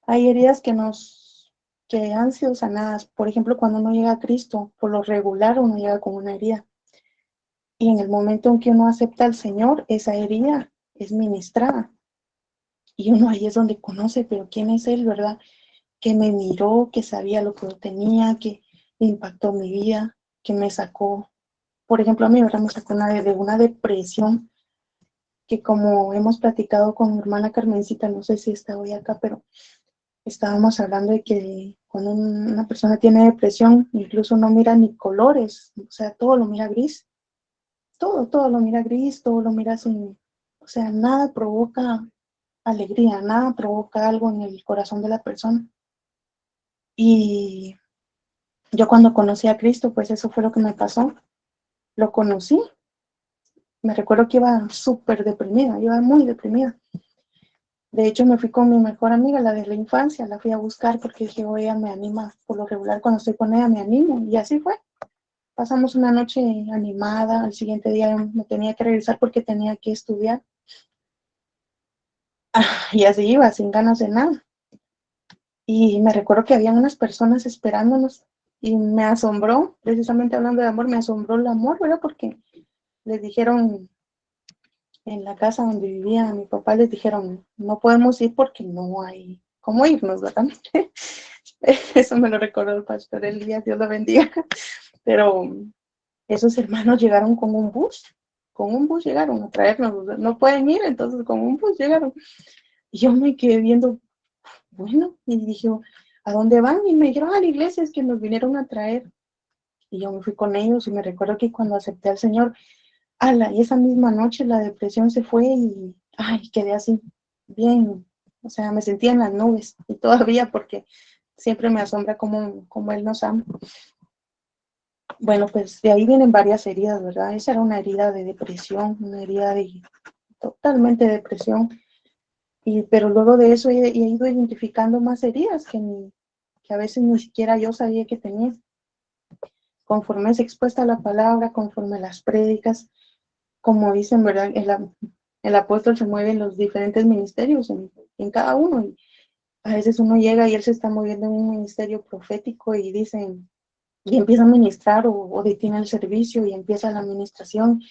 Hay heridas que han sido sanadas. Por ejemplo, cuando uno llega a Cristo, por lo regular uno llega con una herida. Y en el momento en que uno acepta al Señor, esa herida es ministrada. Y uno ahí es donde conoce, pero ¿quién es Él, verdad? Que me miró, que sabía lo que yo tenía, que impactó mi vida, que me sacó, por ejemplo, a mí, ¿verdad? Me sacó de una depresión que, como hemos platicado con mi hermana Carmencita, no sé si está hoy acá, pero estábamos hablando de que cuando una persona tiene depresión, incluso no mira ni colores, o sea, todo lo mira gris, todo lo mira gris, todo lo mira sin, o sea, nada provoca alegría, nada provoca algo en el corazón de la persona. Y yo, cuando conocí a Cristo, pues eso fue lo que me pasó. Lo conocí, me recuerdo que iba súper deprimida, iba muy deprimida. De hecho, me fui con mi mejor amiga, la de la infancia, la fui a buscar porque dije, oh, ella me anima, por lo regular cuando estoy con ella me animo, y así fue. Pasamos una noche animada, al siguiente día me tenía que regresar porque tenía que estudiar. Y así iba, sin ganas de nada. Y me recuerdo que habían unas personas esperándonos, y me asombró, precisamente hablando de amor, me asombró el amor, ¿verdad? Porque les dijeron, en la casa donde vivía mi papá, les dijeron, no podemos ir porque no hay cómo irnos, ¿verdad? Eso me lo recordó el pastor Elías, Dios lo bendiga. Pero esos hermanos llegaron con un bus llegaron a traernos, no pueden ir, entonces con un bus llegaron. Y yo me quedé viendo, bueno, y dije, ¿a dónde van? Y me dijeron, a la iglesia, es que nos vinieron a traer. Y yo me fui con ellos, y me recuerdo que cuando acepté al Señor, y esa misma noche la depresión se fue, y quedé así, bien, o sea, me sentía en las nubes, y todavía, porque siempre me asombra cómo Él nos ama. Bueno, pues de ahí vienen varias heridas, ¿verdad? Esa era una herida de depresión, una herida de totalmente depresión, pero luego de eso he ido identificando más heridas que a veces ni siquiera yo sabía que tenía. Conforme es expuesta la palabra, conforme las prédicas, como dicen, ¿verdad? El apóstol se mueve en los diferentes ministerios, en cada uno. Y a veces uno llega y él se está moviendo en un ministerio profético y dicen, y empieza a ministrar, o detiene el servicio y empieza la administración.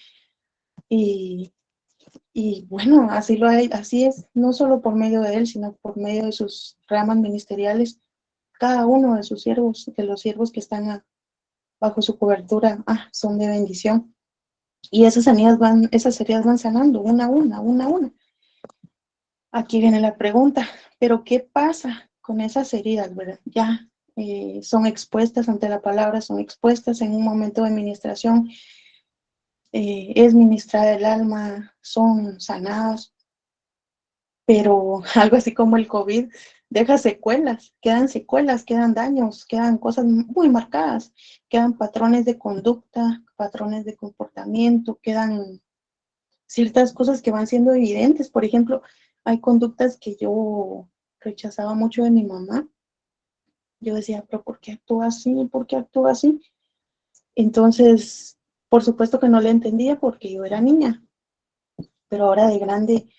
Y, y bueno, así es, no solo por medio de él, sino por medio de sus ramas ministeriales. Cada uno de sus siervos, de los siervos que están bajo su cobertura, son de bendición. Y esas heridas van sanando una a una. Aquí viene la pregunta, ¿pero qué pasa con esas heridas, verdad? Ya son expuestas ante la palabra, son expuestas en un momento de administración, es ministrada el alma, son sanadas, pero algo así como el COVID deja secuelas, quedan daños, quedan cosas muy marcadas, quedan patrones de conducta, patrones de comportamiento, quedan ciertas cosas que van siendo evidentes. Por ejemplo, hay conductas que yo rechazaba mucho de mi mamá. Yo decía, pero ¿por qué actúa así? ¿Por qué actúa así? Entonces, por supuesto que no le entendía porque yo era niña, pero ahora de grande,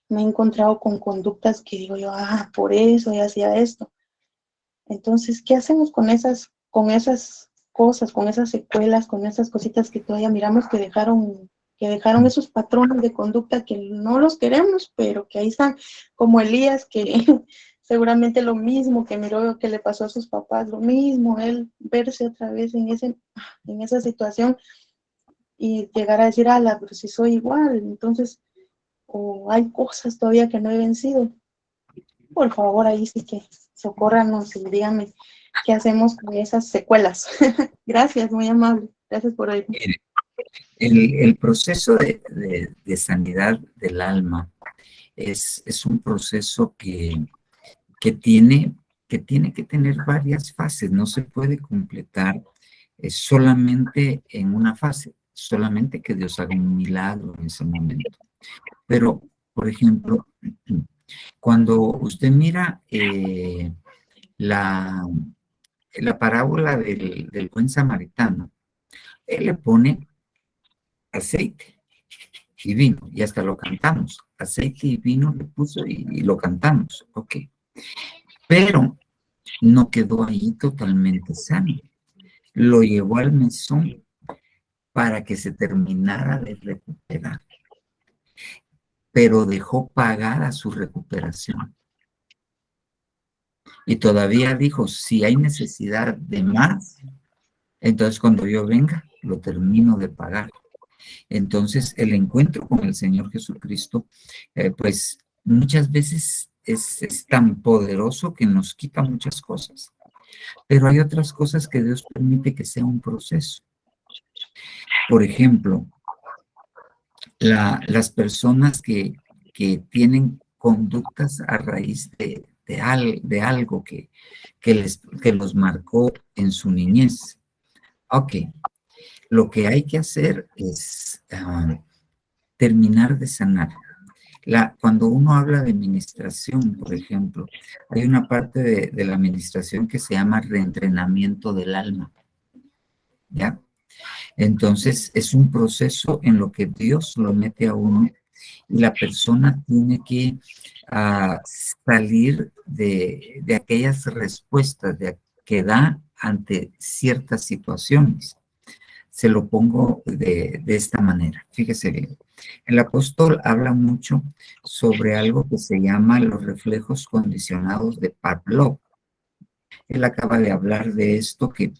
me he encontrado con conductas que digo yo, por eso ella hacía esto. Entonces, ¿qué hacemos con esas cosas, con esas secuelas, con esas cositas que todavía miramos que dejaron esos patrones de conducta que no los queremos, pero que ahí están, como Elías, que seguramente lo mismo que miró que le pasó a sus papás, lo mismo, él verse otra vez en esa situación y llegar a decir, ala, pero si soy igual, entonces, o hay cosas todavía que no he vencido. Por favor, ahí sí que socórranos y díganme qué hacemos con esas secuelas. Gracias, muy amable. Gracias por oírme. Mire, el proceso de sanidad del alma es un proceso que tiene que tener varias fases, no se puede completar solamente en una fase, solamente que Dios haga un milagro en ese momento. Pero, por ejemplo, cuando usted mira la parábola del buen samaritano, él le pone aceite y vino, y hasta lo cantamos. Aceite y vino le puso y lo cantamos, ok. Pero no quedó ahí totalmente sano. Lo llevó al mesón para que se terminara de recuperar, pero dejó pagada su recuperación. Y todavía dijo, si hay necesidad de más, entonces cuando yo venga, lo termino de pagar. Entonces, el encuentro con el Señor Jesucristo, pues muchas veces es tan poderoso que nos quita muchas cosas. Pero hay otras cosas que Dios permite que sea un proceso. Por ejemplo, las personas que tienen conductas a raíz de algo que los marcó en su niñez. Ok, lo que hay que hacer es terminar de sanar. Cuando uno habla de administración, por ejemplo, hay una parte de la administración que se llama reentrenamiento del alma, ¿ya? Entonces, es un proceso en lo que Dios lo mete a uno y la persona tiene que salir de aquellas respuestas que da ante ciertas situaciones. Se lo pongo de esta manera. Fíjese bien. El apóstol habla mucho sobre algo que se llama los reflejos condicionados de Pavlov. Él acaba de hablar de esto que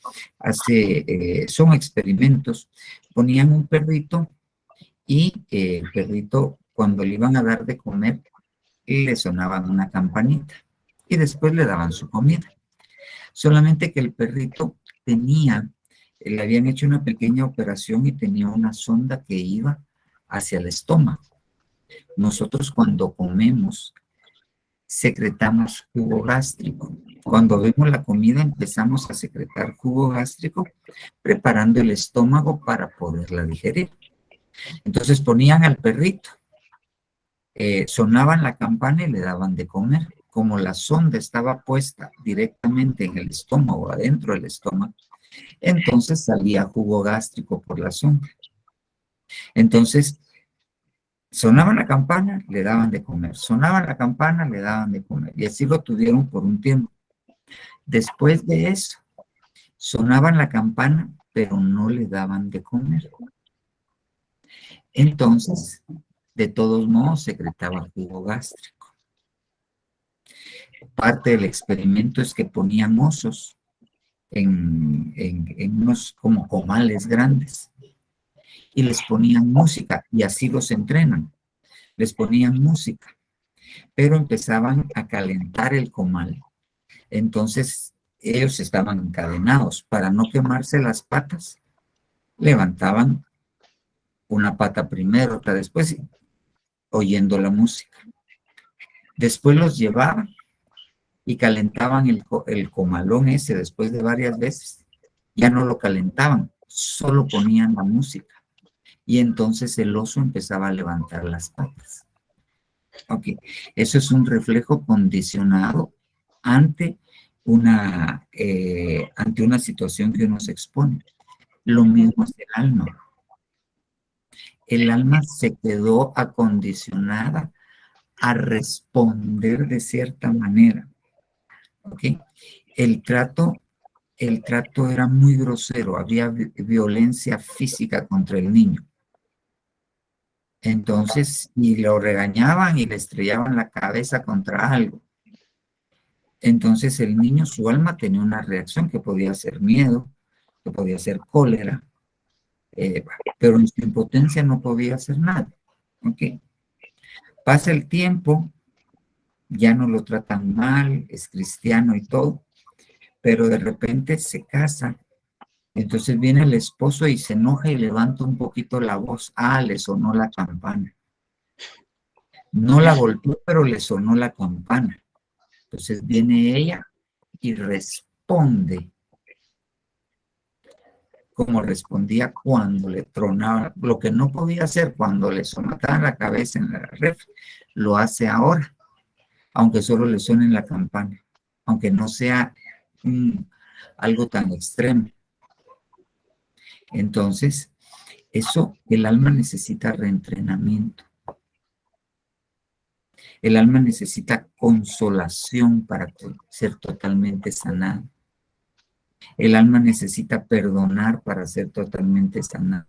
son experimentos. Ponían un perrito y el perrito, cuando le iban a dar de comer, le sonaban una campanita y después le daban su comida. Solamente que el perrito le habían hecho una pequeña operación y tenía una sonda que iba hacia el estómago. Nosotros cuando comemos, secretamos jugo gástrico. Cuando vemos la comida, empezamos a secretar jugo gástrico, preparando el estómago para poderla digerir. Entonces ponían al perrito, sonaban la campana y le daban de comer. Como la sonda estaba puesta directamente en el estómago, adentro del estómago, entonces salía jugo gástrico por la sonda. Entonces, sonaban la campana, le daban de comer. Sonaban la campana, le daban de comer. Y así lo tuvieron por un tiempo. Después de eso, sonaban la campana, pero no le daban de comer. Entonces, de todos modos, secretaba jugo gástrico. Parte del experimento es que ponían osos en unos como comales grandes y les ponían música y así los entrenan. Les ponían música, pero empezaban a calentar el comal. Entonces ellos estaban encadenados. Para no quemarse las patas, levantaban una pata primero, otra después, oyendo la música. Después los llevaban y calentaban el comalón ese después de varias veces. Ya no lo calentaban, solo ponían la música. Y entonces el oso empezaba a levantar las patas. Ok, eso es un reflejo condicionado ante una situación que uno se expone. Lo mismo es el alma. El alma se quedó acondicionada a responder de cierta manera. ¿Ok? El trato era muy grosero, había violencia física contra el niño. Entonces, y lo regañaban y le estrellaban la cabeza contra algo. Entonces el niño, su alma tenía una reacción que podía ser miedo, que podía ser cólera, pero en su impotencia no podía hacer nada. ¿Ok? Pasa el tiempo, ya no lo tratan mal, es cristiano y todo, pero de repente se casa. Entonces viene el esposo y se enoja y levanta un poquito la voz. Ah, le sonó la campana. No la golpeó, pero le sonó la campana. Entonces viene ella y responde como respondía cuando le tronaba, lo que no podía hacer cuando le sonaba la cabeza en la refri, lo hace ahora, aunque solo le suene en la campana, aunque no sea algo tan extremo. Entonces, eso, el alma necesita reentrenamiento. El alma necesita consolación para ser totalmente sanada. El alma necesita perdonar para ser totalmente sanada.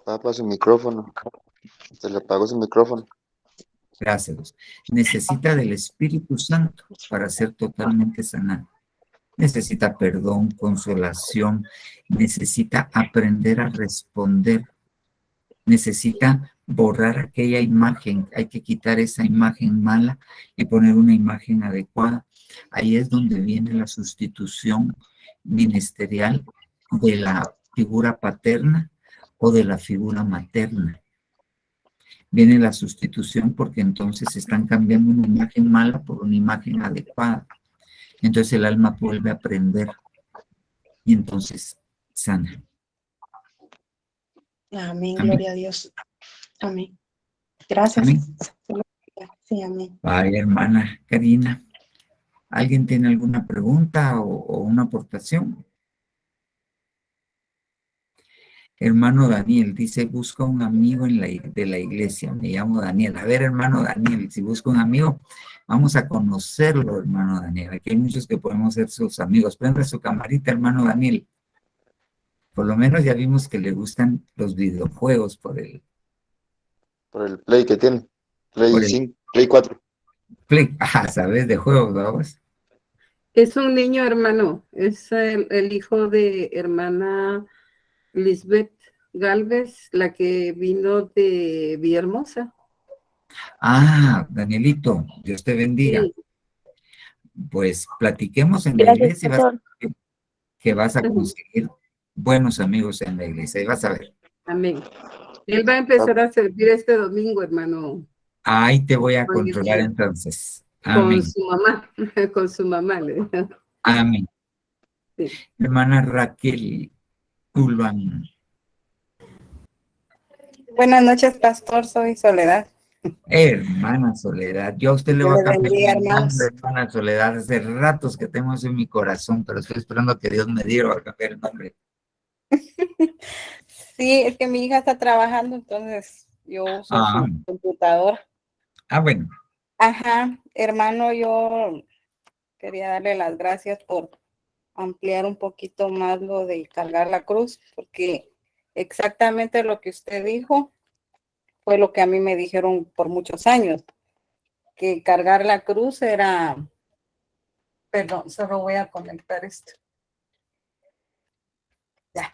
Papa, su micrófono. Se le apagó su micrófono. Gracias. Necesita del Espíritu Santo para ser totalmente sanado. Necesita perdón, consolación, necesita aprender a responder, necesita borrar aquella imagen, hay que quitar esa imagen mala y poner una imagen adecuada. Ahí es donde viene la sustitución ministerial de la figura paterna o de la figura materna. Viene la sustitución porque entonces están cambiando una imagen mala por una imagen adecuada. Entonces el alma vuelve a aprender y entonces sana. Amén, Amén. gloria a Dios. Amén. Gracias. Amén. Sí, amén. Vaya, hermana Karina, ¿alguien tiene alguna pregunta o una aportación? Hermano Daniel dice, busca un amigo de la iglesia. Me llamo Daniel. A ver, hermano Daniel, si busca un amigo, vamos a conocerlo, hermano Daniel. Aquí hay muchos que podemos ser sus amigos. Prenda su camarita, hermano Daniel. Por lo menos ya vimos que le gustan los videojuegos por el Play que tiene. Play Por el- 5, Play 4. Play. Ah, sabes de juegos, vamos. Es un niño hermano, es el hijo de hermana Lisbeth Galvez, la que vino de Villahermosa. Ah, Danielito, Dios te bendiga. Sí. Pues platiquemos en la Gracias, iglesia y vas a pastor. ver que vas a conseguir buenos amigos en la iglesia y vas a ver. Amén. Él va a empezar a servir este domingo, hermano, Ahí te voy a con controlar entonces. con Amén. su mamá, con su mamá. Amén. Sí. Hermana Raquel Ulvan. Buenas noches, pastor. Soy Soledad. Hermana Soledad, yo a usted le Dios voy a les cambiar bendiga, el hermanos. nombre, hermana Soledad. Hace ratos que tengo eso en mi corazón, pero estoy esperando que Dios me diga a cambiar el nombre. Sí, es que mi hija está trabajando, entonces yo uso Ah, su computadora. bueno. Ajá, hermano, yo quería darle las gracias por ampliar un poquito más lo de cargar la cruz, porque exactamente lo que usted dijo fue lo que a mí me dijeron por muchos años, que cargar la cruz era, perdón, solo voy a conectar esto. Ya.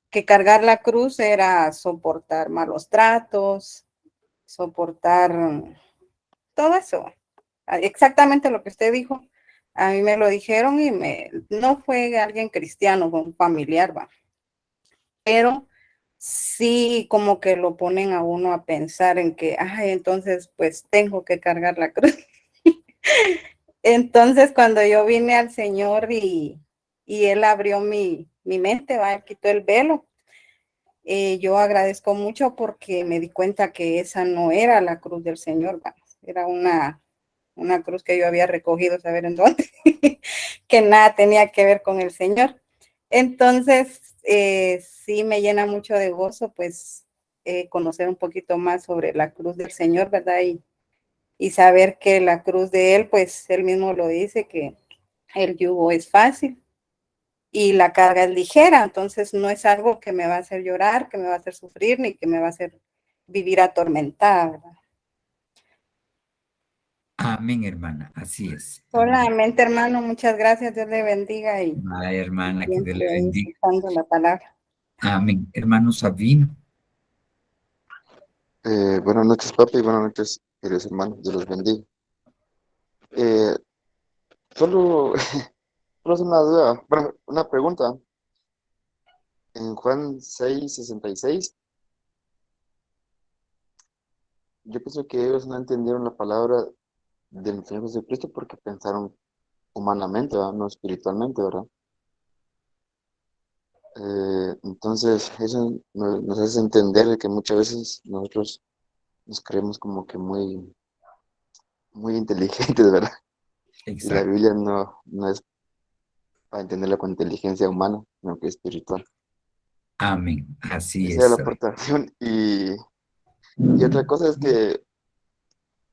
Que cargar la cruz era soportar malos tratos, soportar todo eso. Exactamente lo que usted dijo. A mí me lo dijeron y no fue alguien cristiano, fue un familiar, va. Pero sí como que lo ponen a uno a pensar en que, ay, entonces pues tengo que cargar la cruz. Entonces cuando yo vine al Señor y Él abrió mi mente, va, quitó el velo. Yo agradezco mucho porque me di cuenta que esa no era la cruz del Señor, va. Era una cruz que yo había recogido, saber en dónde, que nada tenía que ver con el Señor. Entonces, sí me llena mucho de gozo, pues, conocer un poquito más sobre la cruz del Señor, ¿verdad? Y saber que la cruz de Él, pues, Él mismo lo dice, que el yugo es fácil y la carga es ligera, entonces no es algo que me va a hacer llorar, que me va a hacer sufrir, ni que me va a hacer vivir atormentada, ¿verdad? Amén, hermana, así es. Solamente, hermano, muchas gracias, Dios le bendiga y Ay, hermana, que Dios le siempre ahí bendiga. escuchando la palabra. Amén. Hermano Sabino. Buenas noches, papi, y buenas noches, queridos hermanos, Dios los bendiga. Eh, solo, solo es una duda, bueno, una pregunta. En Juan 6:66, yo pienso que ellos no entendieron la palabra del Señor Jesucristo porque pensaron humanamente, ¿verdad? No espiritualmente, ¿verdad? Entonces, eso nos hace entender de que muchas veces nosotros nos creemos como que muy inteligentes, ¿verdad? Y la Exacto. Biblia no es para entenderla con inteligencia humana, sino que espiritual. Amén. Así Esa es la es. aportación. Y otra cosa es que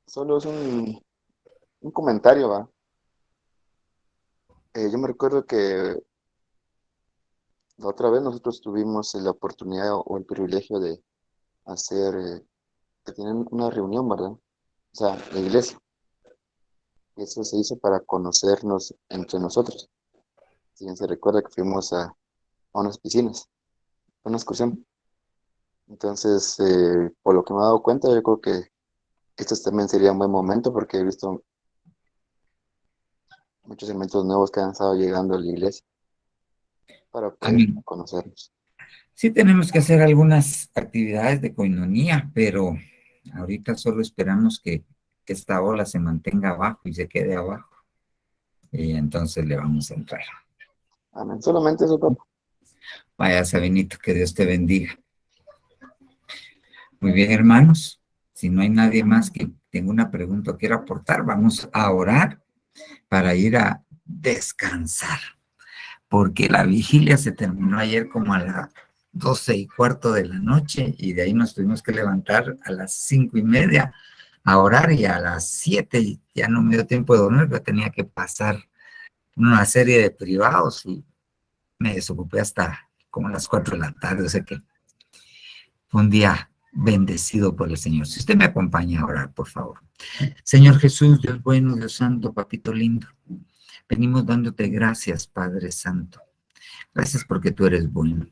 solo es un comentario, ¿va? Yo me recuerdo que la otra vez nosotros tuvimos la oportunidad o el privilegio de hacer, que tienen una reunión, ¿verdad? O sea, la iglesia. Y eso se hizo para conocernos entre nosotros. Si bien se recuerda que fuimos a unas piscinas, a una excursión. Entonces, por lo que me he dado cuenta, yo creo que esto también sería un buen momento porque he visto muchos elementos nuevos que han estado llegando a la iglesia para poder Amén. conocernos. Sí tenemos que hacer algunas actividades de coinonía, pero ahorita solo esperamos que esta ola se mantenga abajo y se quede abajo. Y entonces le vamos a entrar. Amén. Solamente eso, papá. Vaya, Sabinito, que Dios te bendiga. Muy bien, hermanos. Si no hay nadie más que tenga una pregunta o quiera aportar, vamos a orar para ir a descansar. Porque la vigilia se terminó ayer como a las 12:15 de la noche y de ahí nos tuvimos que levantar a las 5:30 a orar y a las 7 ya no me dio tiempo de dormir, pero tenía que pasar una serie de privados y me desocupé hasta como las 4 de la tarde, o sea que fue un día bendecido por el Señor. Si usted me acompaña a orar, por favor. Señor Jesús, Dios bueno, Dios santo, papito lindo, venimos dándote gracias, Padre Santo. Gracias porque tú eres bueno.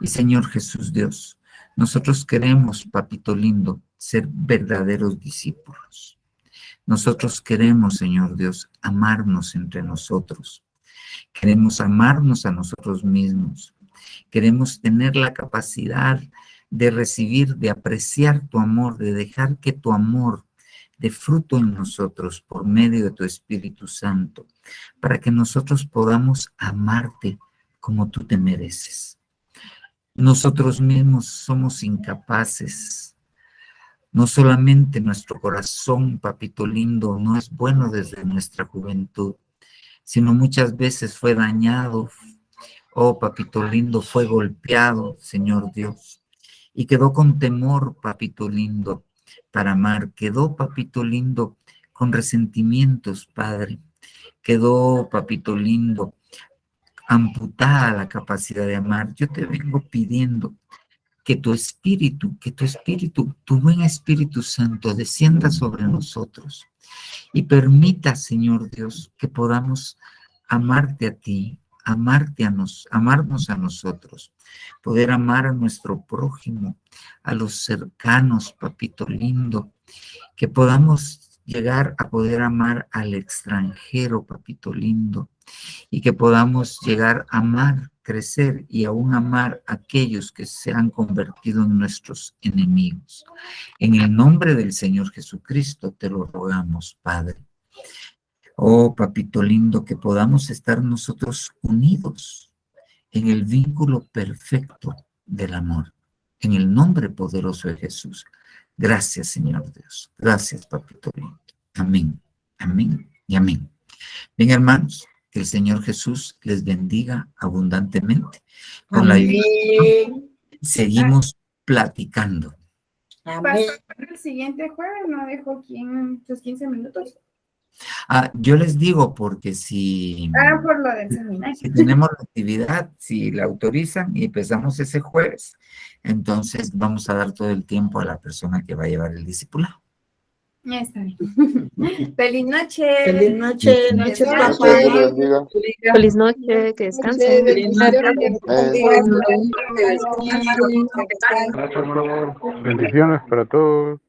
Y Señor Jesús Dios, nosotros queremos, papito lindo, ser verdaderos discípulos. Nosotros queremos, Señor Dios, amarnos entre nosotros. Queremos amarnos a nosotros mismos. Queremos tener la capacidad de recibir, de apreciar tu amor, de dejar que tu amor dé fruto en nosotros por medio de tu Espíritu Santo, para que nosotros podamos amarte como tú te mereces. Nosotros mismos somos incapaces. No solamente nuestro corazón, papito lindo, no es bueno desde nuestra juventud, sino muchas veces fue dañado. Oh, papito lindo, fue golpeado, Señor Dios, y quedó con temor, papito lindo, para amar. Quedó, papito lindo, con resentimientos, Padre. Quedó, papito lindo, amputada la capacidad de amar. Yo te vengo pidiendo que tu espíritu, tu buen Espíritu Santo descienda sobre nosotros y permita, Señor Dios, que podamos amarte a ti, amarnos a nosotros, poder amar a nuestro prójimo, a los cercanos, papito lindo, que podamos llegar a poder amar al extranjero, papito lindo, y que podamos llegar a amar, crecer y aún amar a aquellos que se han convertido en nuestros enemigos. En el nombre del Señor Jesucristo te lo rogamos, Padre. Oh, papito lindo, que podamos estar nosotros unidos en el vínculo perfecto del amor. En el nombre poderoso de Jesús. Gracias, Señor Dios. Gracias, papito lindo. Amén, amén y amén. Bien, hermanos, que el Señor Jesús les bendiga abundantemente. Con la Amén. seguimos platicando. Amén. Pastor, el siguiente jueves no dejo sus 15 minutos. Yo les digo porque si Por lo del seminario. si tenemos la actividad, si la autorizan y empezamos ese jueves, entonces vamos a dar todo el tiempo a la persona que va a llevar el discipulado. Ya está bien. Feliz noche. Feliz noche, noche, Feliz Dios papá. te bendiga. Feliz noche, que descansen. Amén. Bendiciones para todos.